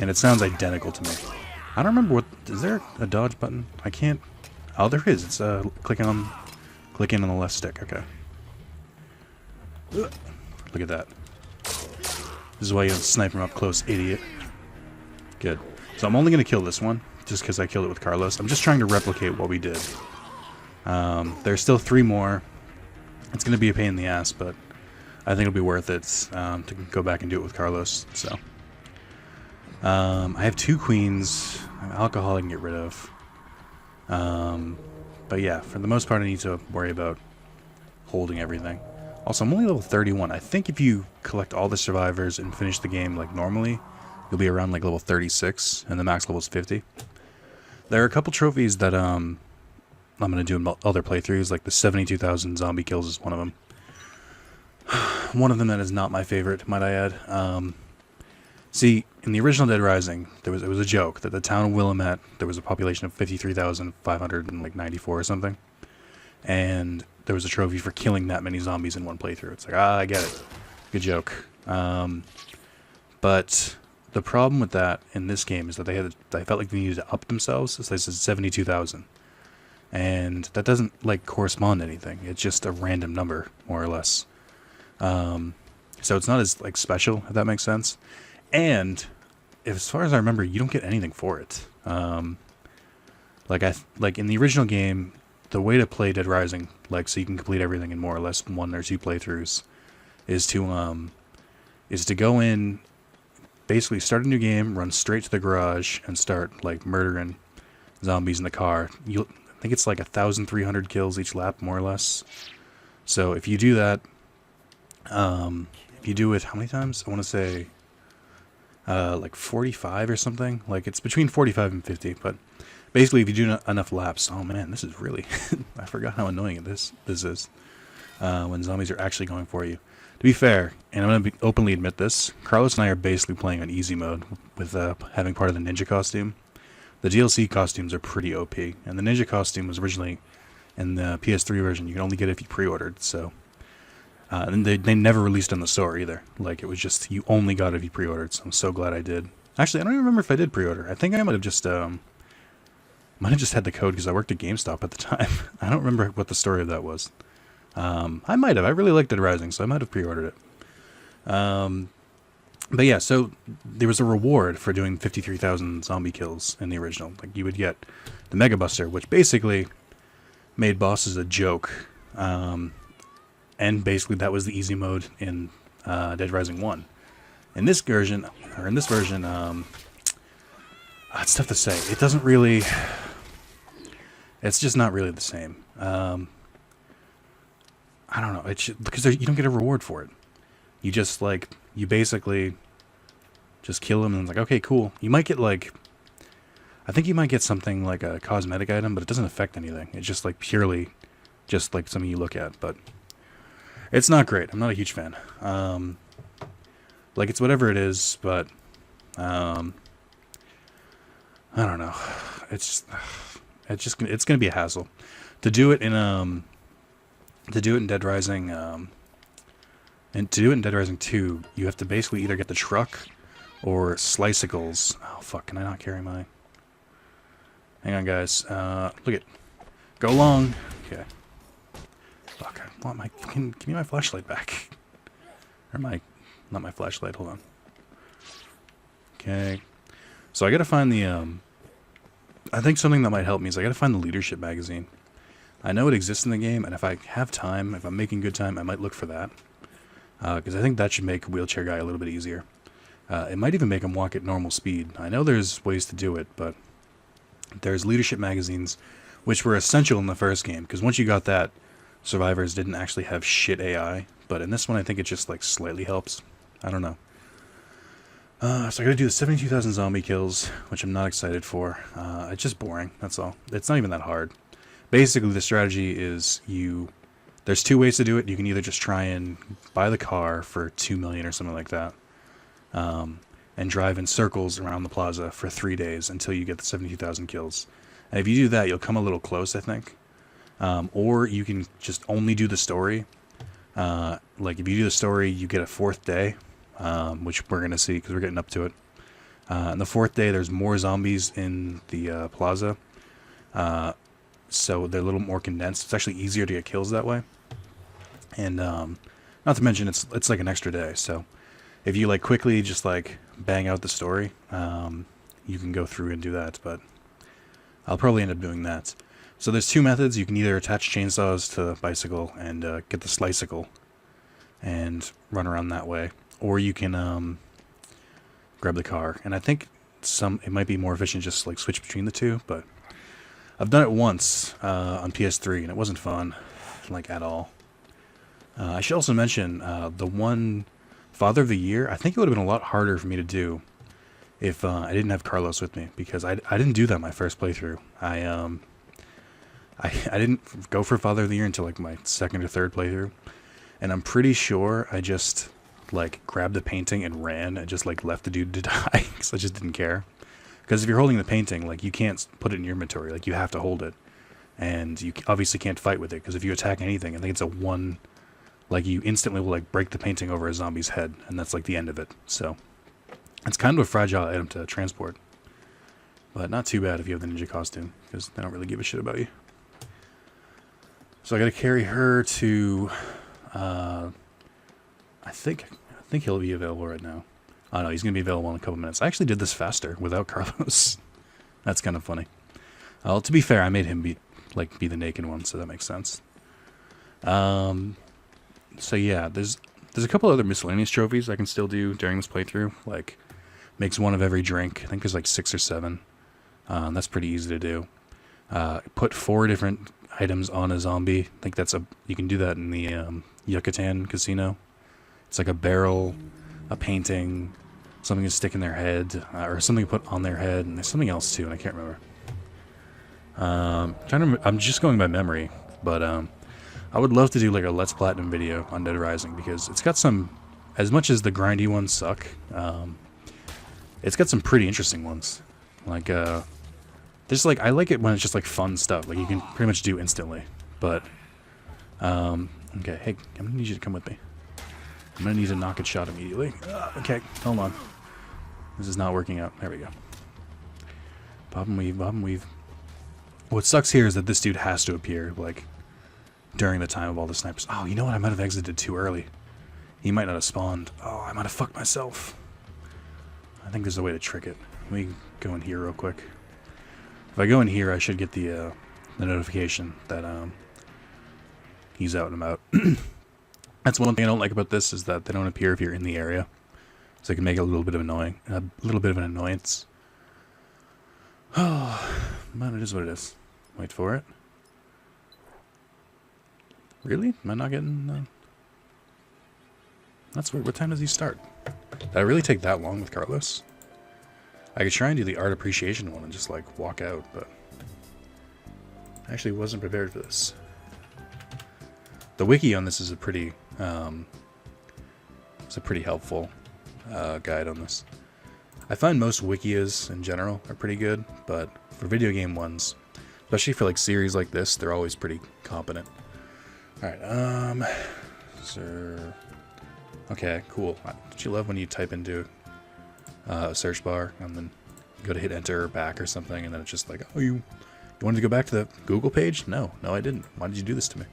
it sounds identical to me. I don't remember is there a dodge button? I can't. Oh, there is. It's clicking on the left stick. Okay. Look at that. This is why you don't snipe him up close, idiot. Good. So I'm only going to kill this one, just because I killed it with Carlos. I'm just trying to replicate what we did. There's still 3 more. It's going to be a pain in the ass, but I think it'll be worth it to go back and do it with Carlos. So I have 2 queens. Alcohol I can get rid of. But yeah, for the most part I need to worry about holding everything. Also, I'm only level 31. I think if you collect all the survivors and finish the game like normally, you'll be around like level 36, and the max level is 50. There are a couple trophies that I'm going to do in other playthroughs, like the 72,000 zombie kills is one of them. One of them that is not my favorite, might I add. See, in the original Dead Rising, it was a joke that the town of Willamette, there was a population of 53,594 or something, and there was a trophy for killing that many zombies in one playthrough. It's like, I get it. Good joke. But the problem with that in this game is that I felt like they needed to up themselves. So they said 72,000. And that doesn't like correspond to anything. It's just a random number, more or less. So it's not as like special, if that makes sense. And as far as I remember, you don't get anything for it. Like in the original game, the way to play Dead Rising, like so you can complete everything in more or less 1 or 2 playthroughs, is to go in, basically start a new game, run straight to the garage, and start like murdering zombies in the car. I think it's like 1,300 kills each lap, more or less. So if you do that, if you do it how many times? I want to say like 45 or something. Like it's between 45 and 50, but basically if you do enough laps, oh man, this is really I forgot how annoying this is when zombies are actually going for you. To be fair, and I'm going to openly admit this, Carlos and I are basically playing on easy mode with having part of the ninja costume. The DLC costumes are pretty OP, and the ninja costume was originally in the PS3 version. You can only get it if you pre-ordered, so and they never released on the store either. Like it was just you only got it if you pre-ordered. So I'm so glad I did. Actually, I don't even remember if I did pre-order. I think I might have just had the code because I worked at GameStop at the time. I don't remember what the story of that was. I might have. I really liked Dead Rising, so I might have pre-ordered it. But yeah, so there was a reward for doing 53,000 zombie kills in the original. Like you would get the Mega Buster, which basically made bosses a joke. And basically that was the easy mode in Dead Rising 1. In this version, it's tough to say. It doesn't really... It's just not really the same. I don't know. It's just, because you don't get a reward for it. You just, like... You basically just kill them and it's like, okay, cool. You might get, like... I think you might get something like a cosmetic item, but it doesn't affect anything. It's just, like, purely just, like, something you look at, but... It's not great. I'm not a huge fan. Like, it's whatever it is, but... I don't know. It's gonna be a hassle. To do it in Dead Rising... And to do it in Dead Rising 2, you have to basically either get the truck or slicicles. Oh, fuck, can I not carry my... Hang on, guys. Look it. Go long. Okay. Fuck, I want my... Give me my flashlight back. Or my... Not my flashlight, hold on. Okay. So I gotta find the, I think something that might help me is I gotta find the leadership magazine. I know it exists in the game, and if I have time, if I'm making good time, I might look for that. Because I think that should make Wheelchair Guy a little bit easier. It might even make him walk at normal speed. I know there's ways to do it, but there's leadership magazines, which were essential in the first game, because once you got that, survivors didn't actually have shit AI, but in this one I think it just like slightly helps. I don't know. So I gotta do the 72,000 zombie kills, which I'm not excited for. It's just boring, that's all. It's not even that hard. Basically, the strategy is there's 2 ways to do it. You can either just try and buy the car for 2 million or something like that, and drive in circles around the plaza for 3 days until you get the 72,000 kills. And if you do that, you'll come a little close, I think. Or you can just only do the story. Like if you do the story, you get a 4th day, which we're gonna see because we're getting up to it. And the 4th day, there's more zombies in the plaza, so they're a little more condensed. It's actually easier to get kills that way. And not to mention, it's like an extra day. So if you like quickly just like bang out the story, you can go through and do that. But I'll probably end up doing that. So there's 2 methods. You can either attach chainsaws to the bicycle and get the slicycle and run around that way, or you can grab the car. And I think it might be more efficient just like switch between the 2. But I've done it once on PS3 and it wasn't fun, like at all. I should also mention the one Father of the Year. I think it would have been a lot harder for me to do if I didn't have Carlos with me, because I didn't do that my first playthrough. I didn't go for Father of the Year until like my 2nd or 3rd playthrough, and I'm pretty sure I just like grabbed the painting and ran and just like left the dude to die because I just didn't care. Because if you're holding the painting, like you can't put it in your inventory, like you have to hold it, and you obviously can't fight with it because if you attack anything, I think it's a 1 like you instantly will like break the painting over a zombie's head, and that's like the end of it. So it's kind of a fragile item to transport, but not too bad if you have the ninja costume, because they don't really give a shit about you. So I got to carry her to. I think he'll be available right now. Oh no, he's gonna be available in a couple minutes. I actually did this faster without Carlos. That's kind of funny. Well, to be fair, I made him be the naked one, so that makes sense. So yeah, there's a couple other miscellaneous trophies I can still do during this playthrough. Like, makes one of every drink. I think there's like 6 or 7. That's pretty easy to do. Put 4 different items on a zombie. I think you can do that in the Yucatan casino. It's like a barrel, a painting, something to stick in their head, or something to put on their head, and there's something else too, and I can't remember. I'm just going by memory, but I would love to do like a Let's Platinum video on Dead Rising, because it's got some, as much as the grindy ones suck, it's got some pretty interesting ones. Like, there's like, I like it when it's just like fun stuff, like you can pretty much do instantly. But, okay, hey, I'm gonna need you to come with me. I'm gonna need to knock a shot immediately. Okay, hold on. This is not working out. There we go. Bob and weave, bob and weave. What sucks here is that this dude has to appear, like, during the time of all the snipers. Oh, you know what? I might have exited too early. He might not have spawned. Oh, I might have fucked myself. I think there's a way to trick it. Let me go in here real quick. If I go in here, I should get the notification that he's out and about. That's one thing I don't like about this, is that they don't appear if you're in the area, so it can make it a little bit of an annoyance. Oh, but it is what it is. Wait for it. Really? Am I not getting? That's weird. What time does he start? Did I really take that long with Carlos? I could try and do the art appreciation one and just like walk out, but I actually wasn't prepared for this. The wiki on this is a pretty helpful guide on this. I find most wikias in general are pretty good, but for video game ones, especially for like series like this, they're always pretty competent. Alright, sir. Okay, cool. Don't you love when you type into a search bar and then go to hit enter or back or something, and then it's just like, oh, you wanted to go back to the Google page? No, I didn't. Why did you do this to me?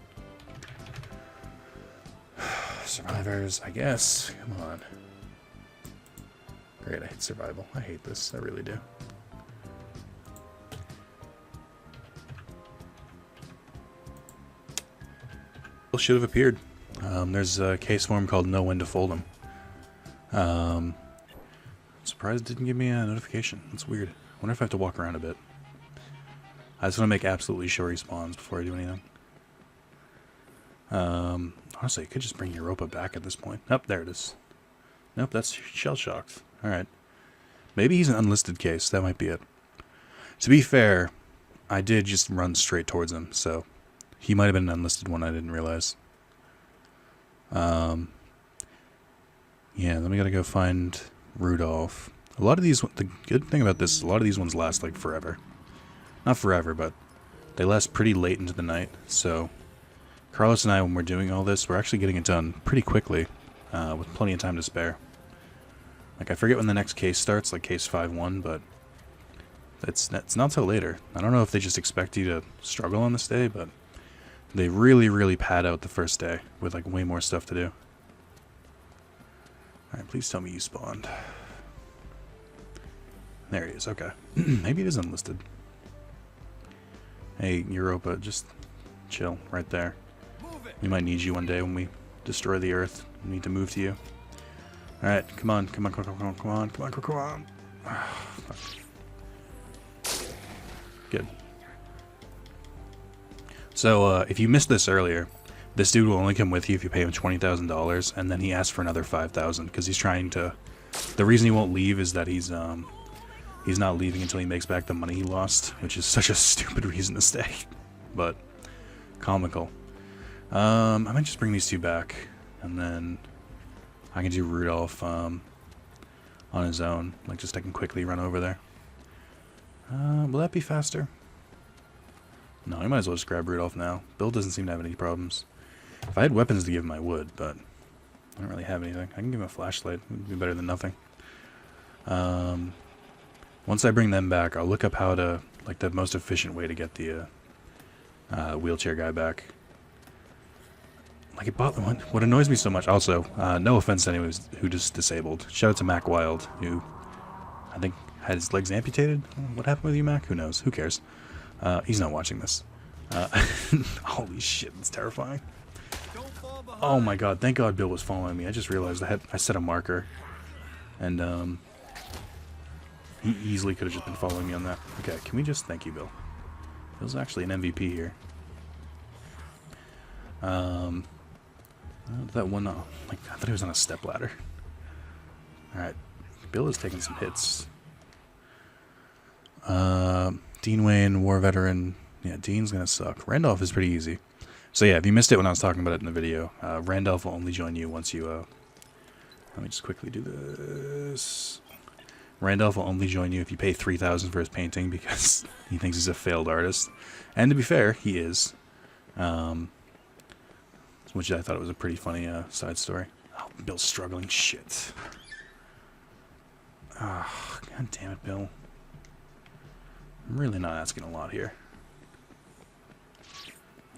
Survivors, I guess. Come on. Great, I hate survival. I hate this. I really do. Should have appeared. There's a case form called Know When to Fold 'Em. Surprised it didn't give me a notification. That's weird. I wonder if I have to walk around a bit. I just want to make absolutely sure he spawns before I do anything. Honestly, I could just bring Europa back at this point. Oh, there it is. Nope, that's shell-shocked. Alright. Maybe he's an unlisted case. That might be it. To be fair, I did just run straight towards him, so he might have been an unlisted one I didn't realize. Yeah, then we gotta go find Rudolph. A lot of these, the good thing about this, a lot of these ones last like forever. Not forever, but they last pretty late into the night, so Carlos and I, when we're doing all this, we're actually getting it done pretty quickly, with plenty of time to spare. Like, I forget when the next case starts, like case 5-1, but it's not till later. I don't know if they just expect you to struggle on this day, but they really, really pad out the first day with like way more stuff to do. Alright, please tell me you spawned. There he is, okay. Maybe it is unlisted. Hey, Europa, just chill right there. We might need you one day when we destroy the Earth. We need to move to you. Alright, come on. Good. So, if you missed this earlier, this dude will only come with you if you pay him $20,000, and then he asks for another $5,000 because he's trying to. The reason he won't leave is that he's not leaving until he makes back the money he lost, which is such a stupid reason to stay, but comical. I might just bring these two back, and then I can do Rudolph on his own. Like, just I can quickly run over there. Will that be faster? No, I might as well just grab Rudolph now. Bill doesn't seem to have any problems. If I had weapons to give him, I would, but I don't really have anything. I can give him a flashlight. It would be better than nothing. Once I bring them back, I'll look up how to, like, the most efficient way to get the wheelchair guy back. Like, what annoys me so much, also, no offense to anyone who just disabled. Shout out to Mac Wild, who I think had his legs amputated. What happened with you, Mac? Who knows? Who cares? He's not watching this. Holy shit, that's terrifying. Oh my god, thank god Bill was following me. I just realized I set a marker. And, he easily could have just been following me on that. Okay, can we just... Thank you, Bill. Bill's actually an MVP here. That one... like, I thought he was on a stepladder. Alright. Bill is taking some hits. Dean Wayne, war veteran. Yeah, Dean's gonna suck. Randolph is pretty easy. So yeah, if you missed it when I was talking about it in the video, Randolph will only join you once you... let me just quickly do this. Randolph will only join you if you pay $3,000 for his painting because he thinks he's a failed artist. And to be fair, he is. Which I thought it was a pretty funny side story. Oh, Bill's struggling. Shit. Ah, god damn it, Bill. I'm really not asking a lot here.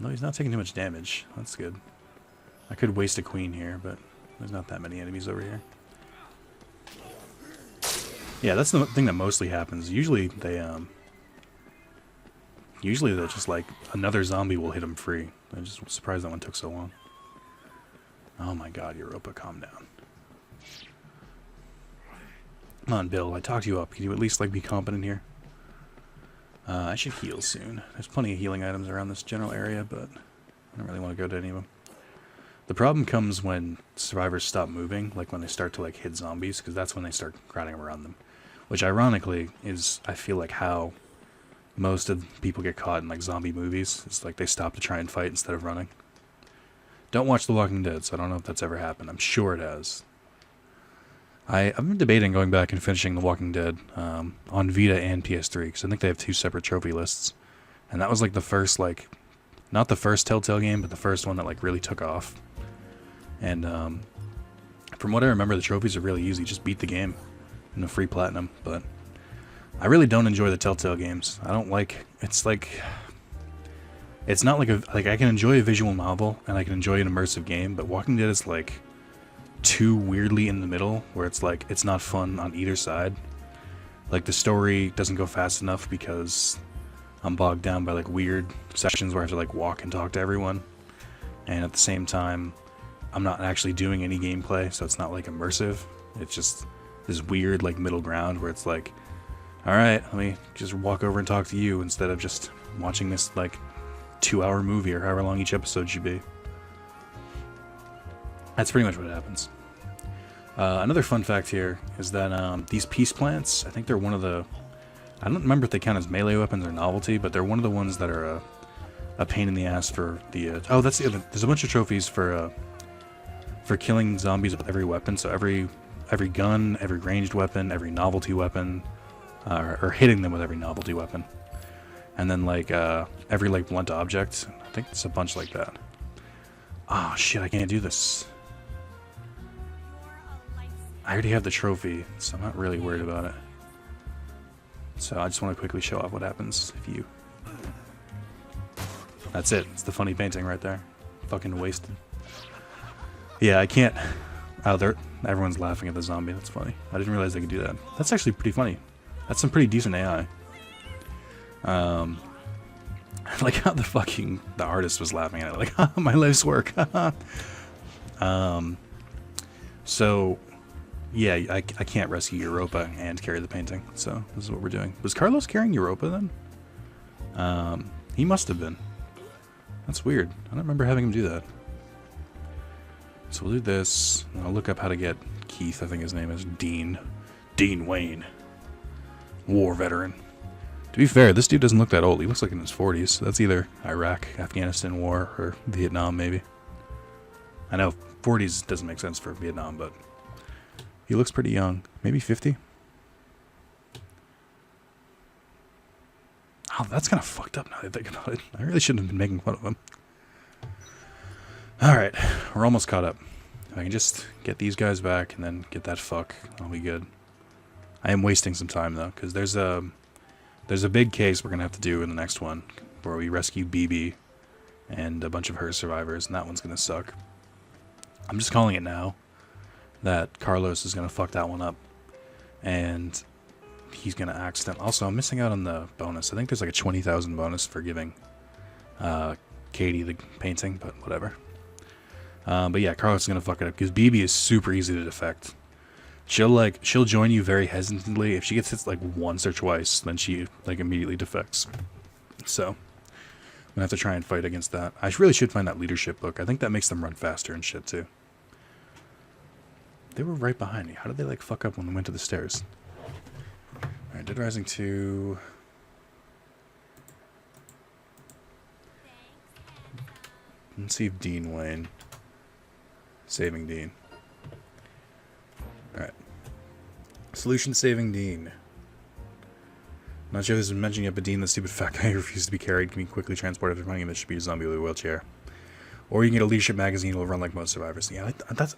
No, he's not taking too much damage. That's good. I could waste a queen here, but there's not that many enemies over here. Yeah, that's the thing that mostly happens. Usually they're just like, another zombie will hit them free. I'm just surprised that one took so long. Oh my god, Europa, calm down. Come on, Bill, I talked you up. Can you at least, like, be competent here? I should heal soon. There's plenty of healing items around this general area, but I don't really want to go to any of them. The problem comes when survivors stop moving, like when they start to, like, hit zombies, because that's when they start crowding around them. Which, ironically, is, I feel like, how most of people get caught in, like, zombie movies. It's like they stop to try and fight instead of running. Don't watch The Walking Dead, so I don't know if that's ever happened. I'm sure it has. I've been debating going back and finishing The Walking Dead on Vita and PS3, because I think they have 2 separate trophy lists. And that was, like, the first, like, not the first Telltale game, but the first one that, like, really took off. And from what I remember, the trophies are really easy. Just beat the game in a free platinum. But I really don't enjoy the Telltale games. I don't like... It's like... It's not like I can enjoy a visual novel, and I can enjoy an immersive game, but Walking Dead is, like, too weirdly in the middle, where it's like, it's not fun on either side. Like, the story doesn't go fast enough because I'm bogged down by, like, weird sections where I have to, like, walk and talk to everyone. And at the same time, I'm not actually doing any gameplay, so it's not, like, immersive. It's just this weird, like, middle ground where it's like, alright, let me just walk over and talk to you instead of just watching this, like, 2-hour movie or however long each episode should be. That's pretty much what happens. Another fun fact here is that these peace plants, I think they're one of the... I don't remember if they count as melee weapons or novelty, but they're one of the ones that are a pain in the ass for the... oh, that's the other... There's a bunch of trophies for killing zombies with every weapon. So every gun, every ranged weapon, every novelty weapon, or hitting them with every novelty weapon. And then, like, every, like, blunt object. I think it's a bunch like that. Oh, shit, I can't do this. I already have the trophy, so I'm not really worried about it. So I just want to quickly show off what happens if you... That's it. It's the funny painting right there. Fucking wasted. Yeah, I can't... Oh, everyone's laughing at the zombie. That's funny. I didn't realize they could do that. That's actually pretty funny. That's some pretty decent AI. Like how the artist was laughing at it, like, ah, my life's work. So, yeah, I can't rescue Europa and carry the painting, so this is what we're doing. Was Carlos carrying Europa then? He must have been. That's weird. I don't remember having him do that. So we'll do this, and I'll look up how to get Keith, I think his name is Dean Wayne. War veteran. To be fair, this dude doesn't look that old. He looks like in his 40s. So that's either Iraq, Afghanistan war, or Vietnam, maybe. I know 40s doesn't make sense for Vietnam, but he looks pretty young. Maybe 50? Oh, that's kind of fucked up now that I think about it. I really shouldn't have been making fun of him. Alright, we're almost caught up. If I can just get these guys back and then get that fuck, I'll be good. I am wasting some time though, because there's a big case we're gonna have to do in the next one, where we rescue BB and a bunch of her survivors, and that one's gonna suck. I'm just calling it now that Carlos is gonna fuck that one up, and he's gonna accident. Also, I'm missing out on the bonus. I think there's like a 20,000 bonus for giving Katie the painting, but whatever. But yeah, Carlos is gonna fuck it up because BB is super easy to defect. She'll join you very hesitantly. If she gets hit like once or twice, then she like immediately defects. So I'm gonna have to try and fight against that. I really should find that leadership book. I think that makes them run faster and shit too. They were right behind me. How did they like fuck up when they went to the stairs? Alright, Dead Rising 2. Let's see if Dean Wayne. Saving Dean. Alright. Solution saving Dean. Not sure if this has been mentioned yet, but Dean, the stupid fat guy who refuses to be carried, can be quickly transported after finding him. This should be a zombie with a wheelchair. Or you can get a leadership magazine, will run like most survivors. Yeah, I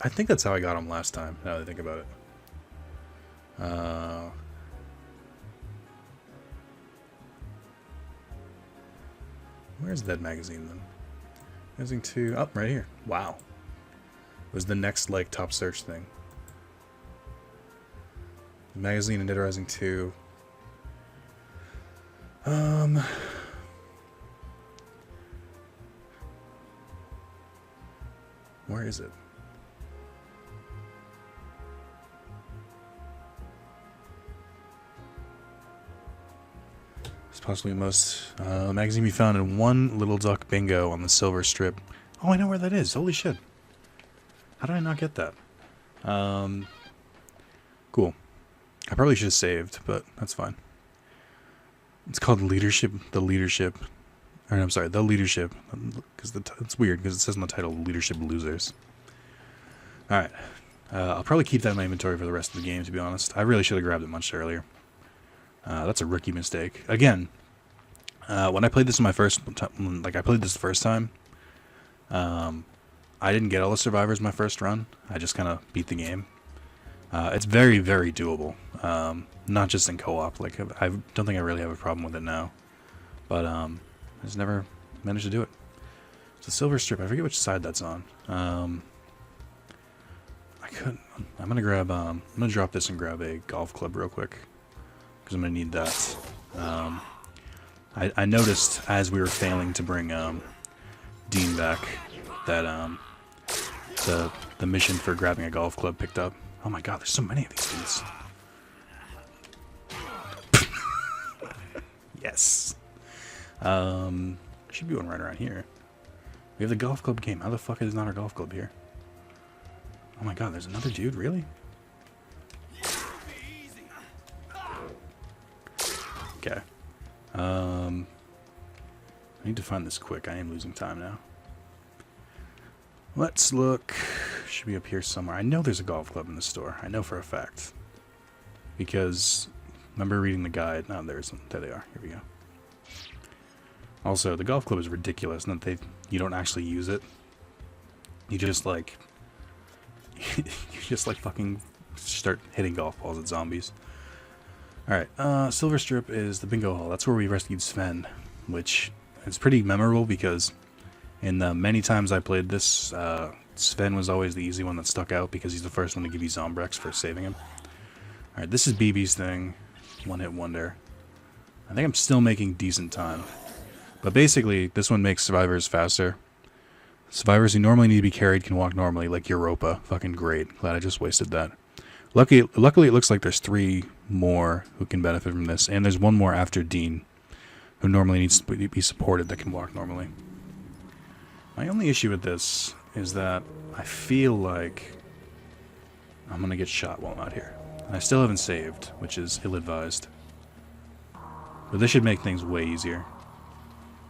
think that's how I got him last time, now that I think about it. Where's that magazine then? Magazine 2, oh, right here. Wow. Was the next, like, top search thing. The magazine in Dead Rising 2. Where is it? It's possibly the most magazine we found in one Little Duck bingo on the silver strip. Oh, I know where that is. Holy shit. How did I not get that? Cool. I probably should have saved, but that's fine. It's called Leadership. The Leadership. Or, I'm sorry, The Leadership. Because it's weird because it says in the title Leadership Losers. Alright. I'll probably keep that in my inventory for the rest of the game, to be honest. I really should have grabbed it much earlier. That's a rookie mistake. Again, when I played this my first time, like I played this the first time, I didn't get all the survivors my first run. I just kind of beat the game. It's very, very doable. Not just in co-op. Like I don't think I really have a problem with it now, but I just never managed to do it. It's a silver strip. I forget which side that's on. I couldn't. I'm gonna grab. I'm gonna drop this and grab a golf club real quick because I'm gonna need that. I noticed as we were failing to bring Dean back that the mission for grabbing a golf club picked up. Oh my god, there's so many of these dudes. Yes. Should be one right around here. We have the golf club game. How the fuck is not our golf club here? Oh my god, there's another dude, really? Okay. I need to find this quick. I am losing time now. Let's look. Should be up here somewhere. I know there's a golf club in the store. I know for a fact. Because, remember reading the guide. No, there isn't. There they are. Here we go. Also, the golf club is ridiculous in that you don't actually use it. You just like... you just like fucking start hitting golf balls at zombies. Alright, Silver Strip is the bingo hall. That's where we rescued Sven, which is pretty memorable because in the many times I played this, Sven was always the easy one that stuck out because he's the first one to give you Zombrex for saving him. Alright, this is BB's thing. One hit wonder. I think I'm still making decent time. But basically, this one makes survivors faster. Survivors who normally need to be carried can walk normally, like Europa. Fucking great. Glad I just wasted that. Luckily, it looks like there's 3 more who can benefit from this, and there's one more after Dean, who normally needs to be supported that can walk normally. My only issue with this is that I feel like I'm gonna get shot while I'm out here. And I still haven't saved, which is ill-advised. But this should make things way easier.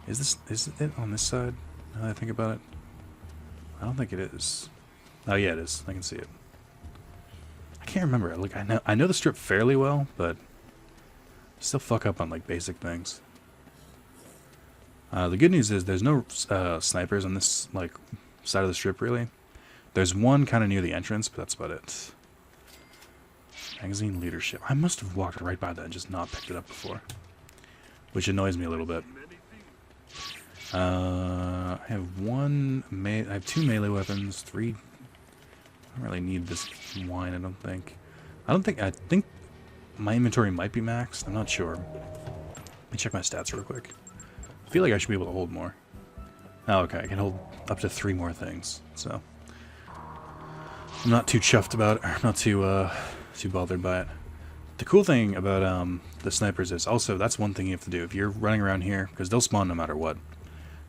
Is it on this side, now that I think about it? I don't think it is. Oh yeah, it is. I can see it. I can't remember. Like I know the strip fairly well, but I still fuck up on like basic things. The good news is there's no snipers on this like side of the strip, really. There's one kind of near the entrance, but that's about it. Magazine leadership. I must have walked right by that and just not picked it up before, which annoys me a little bit. I have I have 2 melee weapons, 3. I don't really need this wine, I don't think. I think my inventory might be maxed. I'm not sure. Let me check my stats real quick. I feel like I should be able to hold more. Oh, okay, I can hold up to 3 more things, so I'm not too chuffed about it, or not too bothered by it. The cool thing about the snipers is also, that's one thing you have to do. If you're running around here, because they'll spawn no matter what.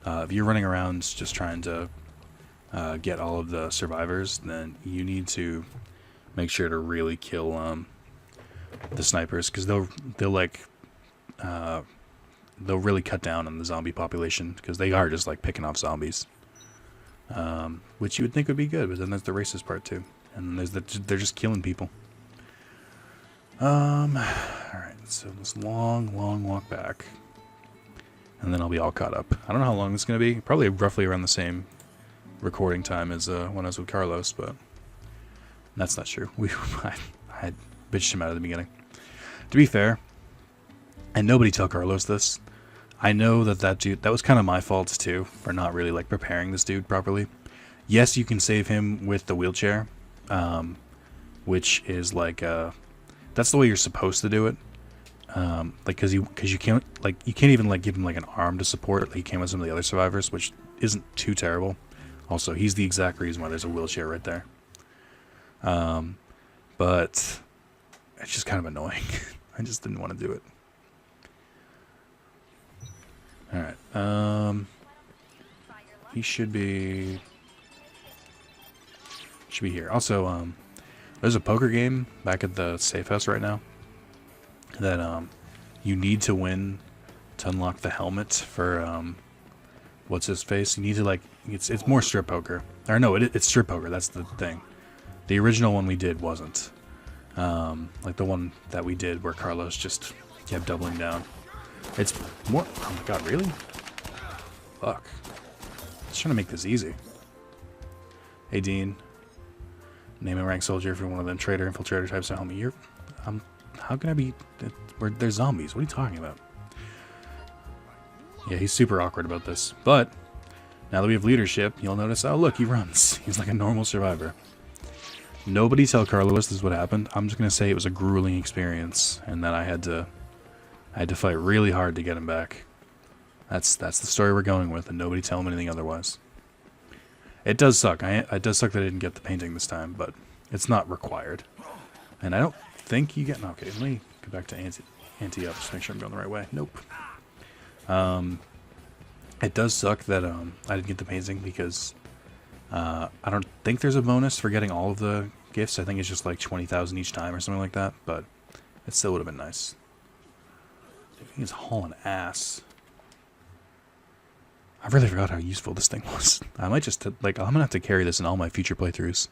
If you're running around just trying to get all of the survivors, then you need to make sure to really kill the snipers, because they'll really cut down on the zombie population, because they are just like picking off zombies, which you would think would be good, but then there's the racist part too, and then they're just killing people. All right, so this long walk back, and then I'll be all caught up. I don't know how long this is gonna be. Probably roughly around the same recording time as when I was with Carlos, but that's not true. I had bitched him out at the beginning. To be fair, and nobody tell Carlos this, I know that dude, that was kind of my fault too, for not really like preparing this dude properly. Yes, you can save him with the wheelchair, which is like that's the way you're supposed to do it. Like because you can't even like give him like an arm to support like you can with some of the other survivors, which isn't too terrible. Also, he's the exact reason why there's a wheelchair right there. But it's just kind of annoying. I just didn't want to do it. Alright, he should be here. Also, there's a poker game back at the safe house right now that you need to win to unlock the helmet for what's his face. You need to like it's more strip poker. Or no, it's strip poker. That's the thing. The original one we did wasn't. Like the one that we did where Carlos just kept doubling down. It's more. Oh my god, really? Fuck. I was trying to make this easy. Hey, Dean. Name and rank soldier if you're one of them traitor infiltrator types. Tell me you're. How can I be? They're zombies. What are you talking about? Yeah, he's super awkward about this. But now that we have leadership, you'll notice. Oh, look, he runs. He's like a normal survivor. Nobody tell Carlos this is what happened. I'm just gonna say it was a grueling experience, and that I had to fight really hard to get him back. That's the story we're going with, and nobody tell him anything otherwise. It does suck. It does suck that I didn't get the painting this time, but it's not required. And I don't think you get. Okay, let me go back to ante up just to make sure I'm going the right way. Nope. It does suck that I didn't get the painting because I don't think there's a bonus for getting all of the gifts. I think it's just like 20,000 each time or something like that, but it still would have been nice. He's hauling ass. I really forgot how useful this thing was. I might just like I'm gonna have to carry this in all my future playthroughs.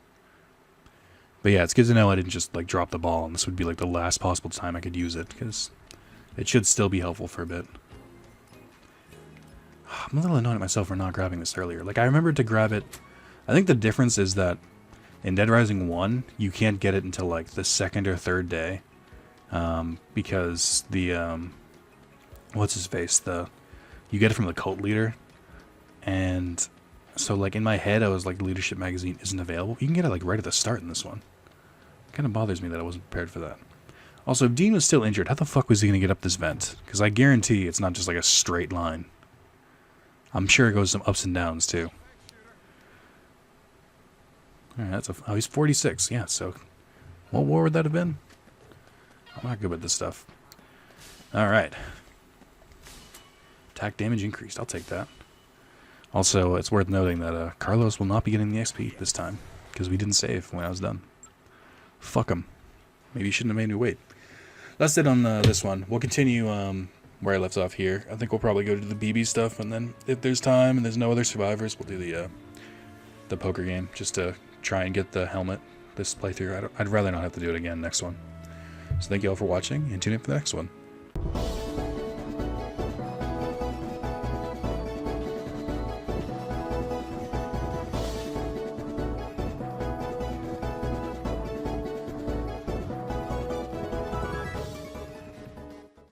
But yeah, it's good to know I didn't just like drop the ball, and this would be like the last possible time I could use it, because it should still be helpful for a bit. I'm a little annoyed at myself for not grabbing this earlier. Like I remembered to grab it. I think the difference is that in Dead Rising 1, you can't get it until like the second or third day, because the what's his face? You get it from the cult leader, and so like in my head I was like, leadership magazine isn't available. You can get it like right at the start in this one. It kind of bothers me that I wasn't prepared for that. Also, if Dean was still injured, how the fuck was he gonna get up this vent? Because I guarantee it's not just like a straight line. I'm sure it goes some ups and downs too. Alright, that's oh, he's 46. Yeah, so what war would that have been? I'm not good with this stuff. Alright. Attack damage increased. I'll take that. Also, it's worth noting that Carlos will not be getting the XP this time, because we didn't save when I was done. Fuck him. Maybe you shouldn't have made me wait. That's it on this one. We'll continue where I left off here. I think we'll probably go to the BB stuff, and then if there's time and there's no other survivors, we'll do the poker game, just to try and get the helmet this playthrough. I'd rather not have to do it again next one. So thank you all for watching, and tune in for the next one.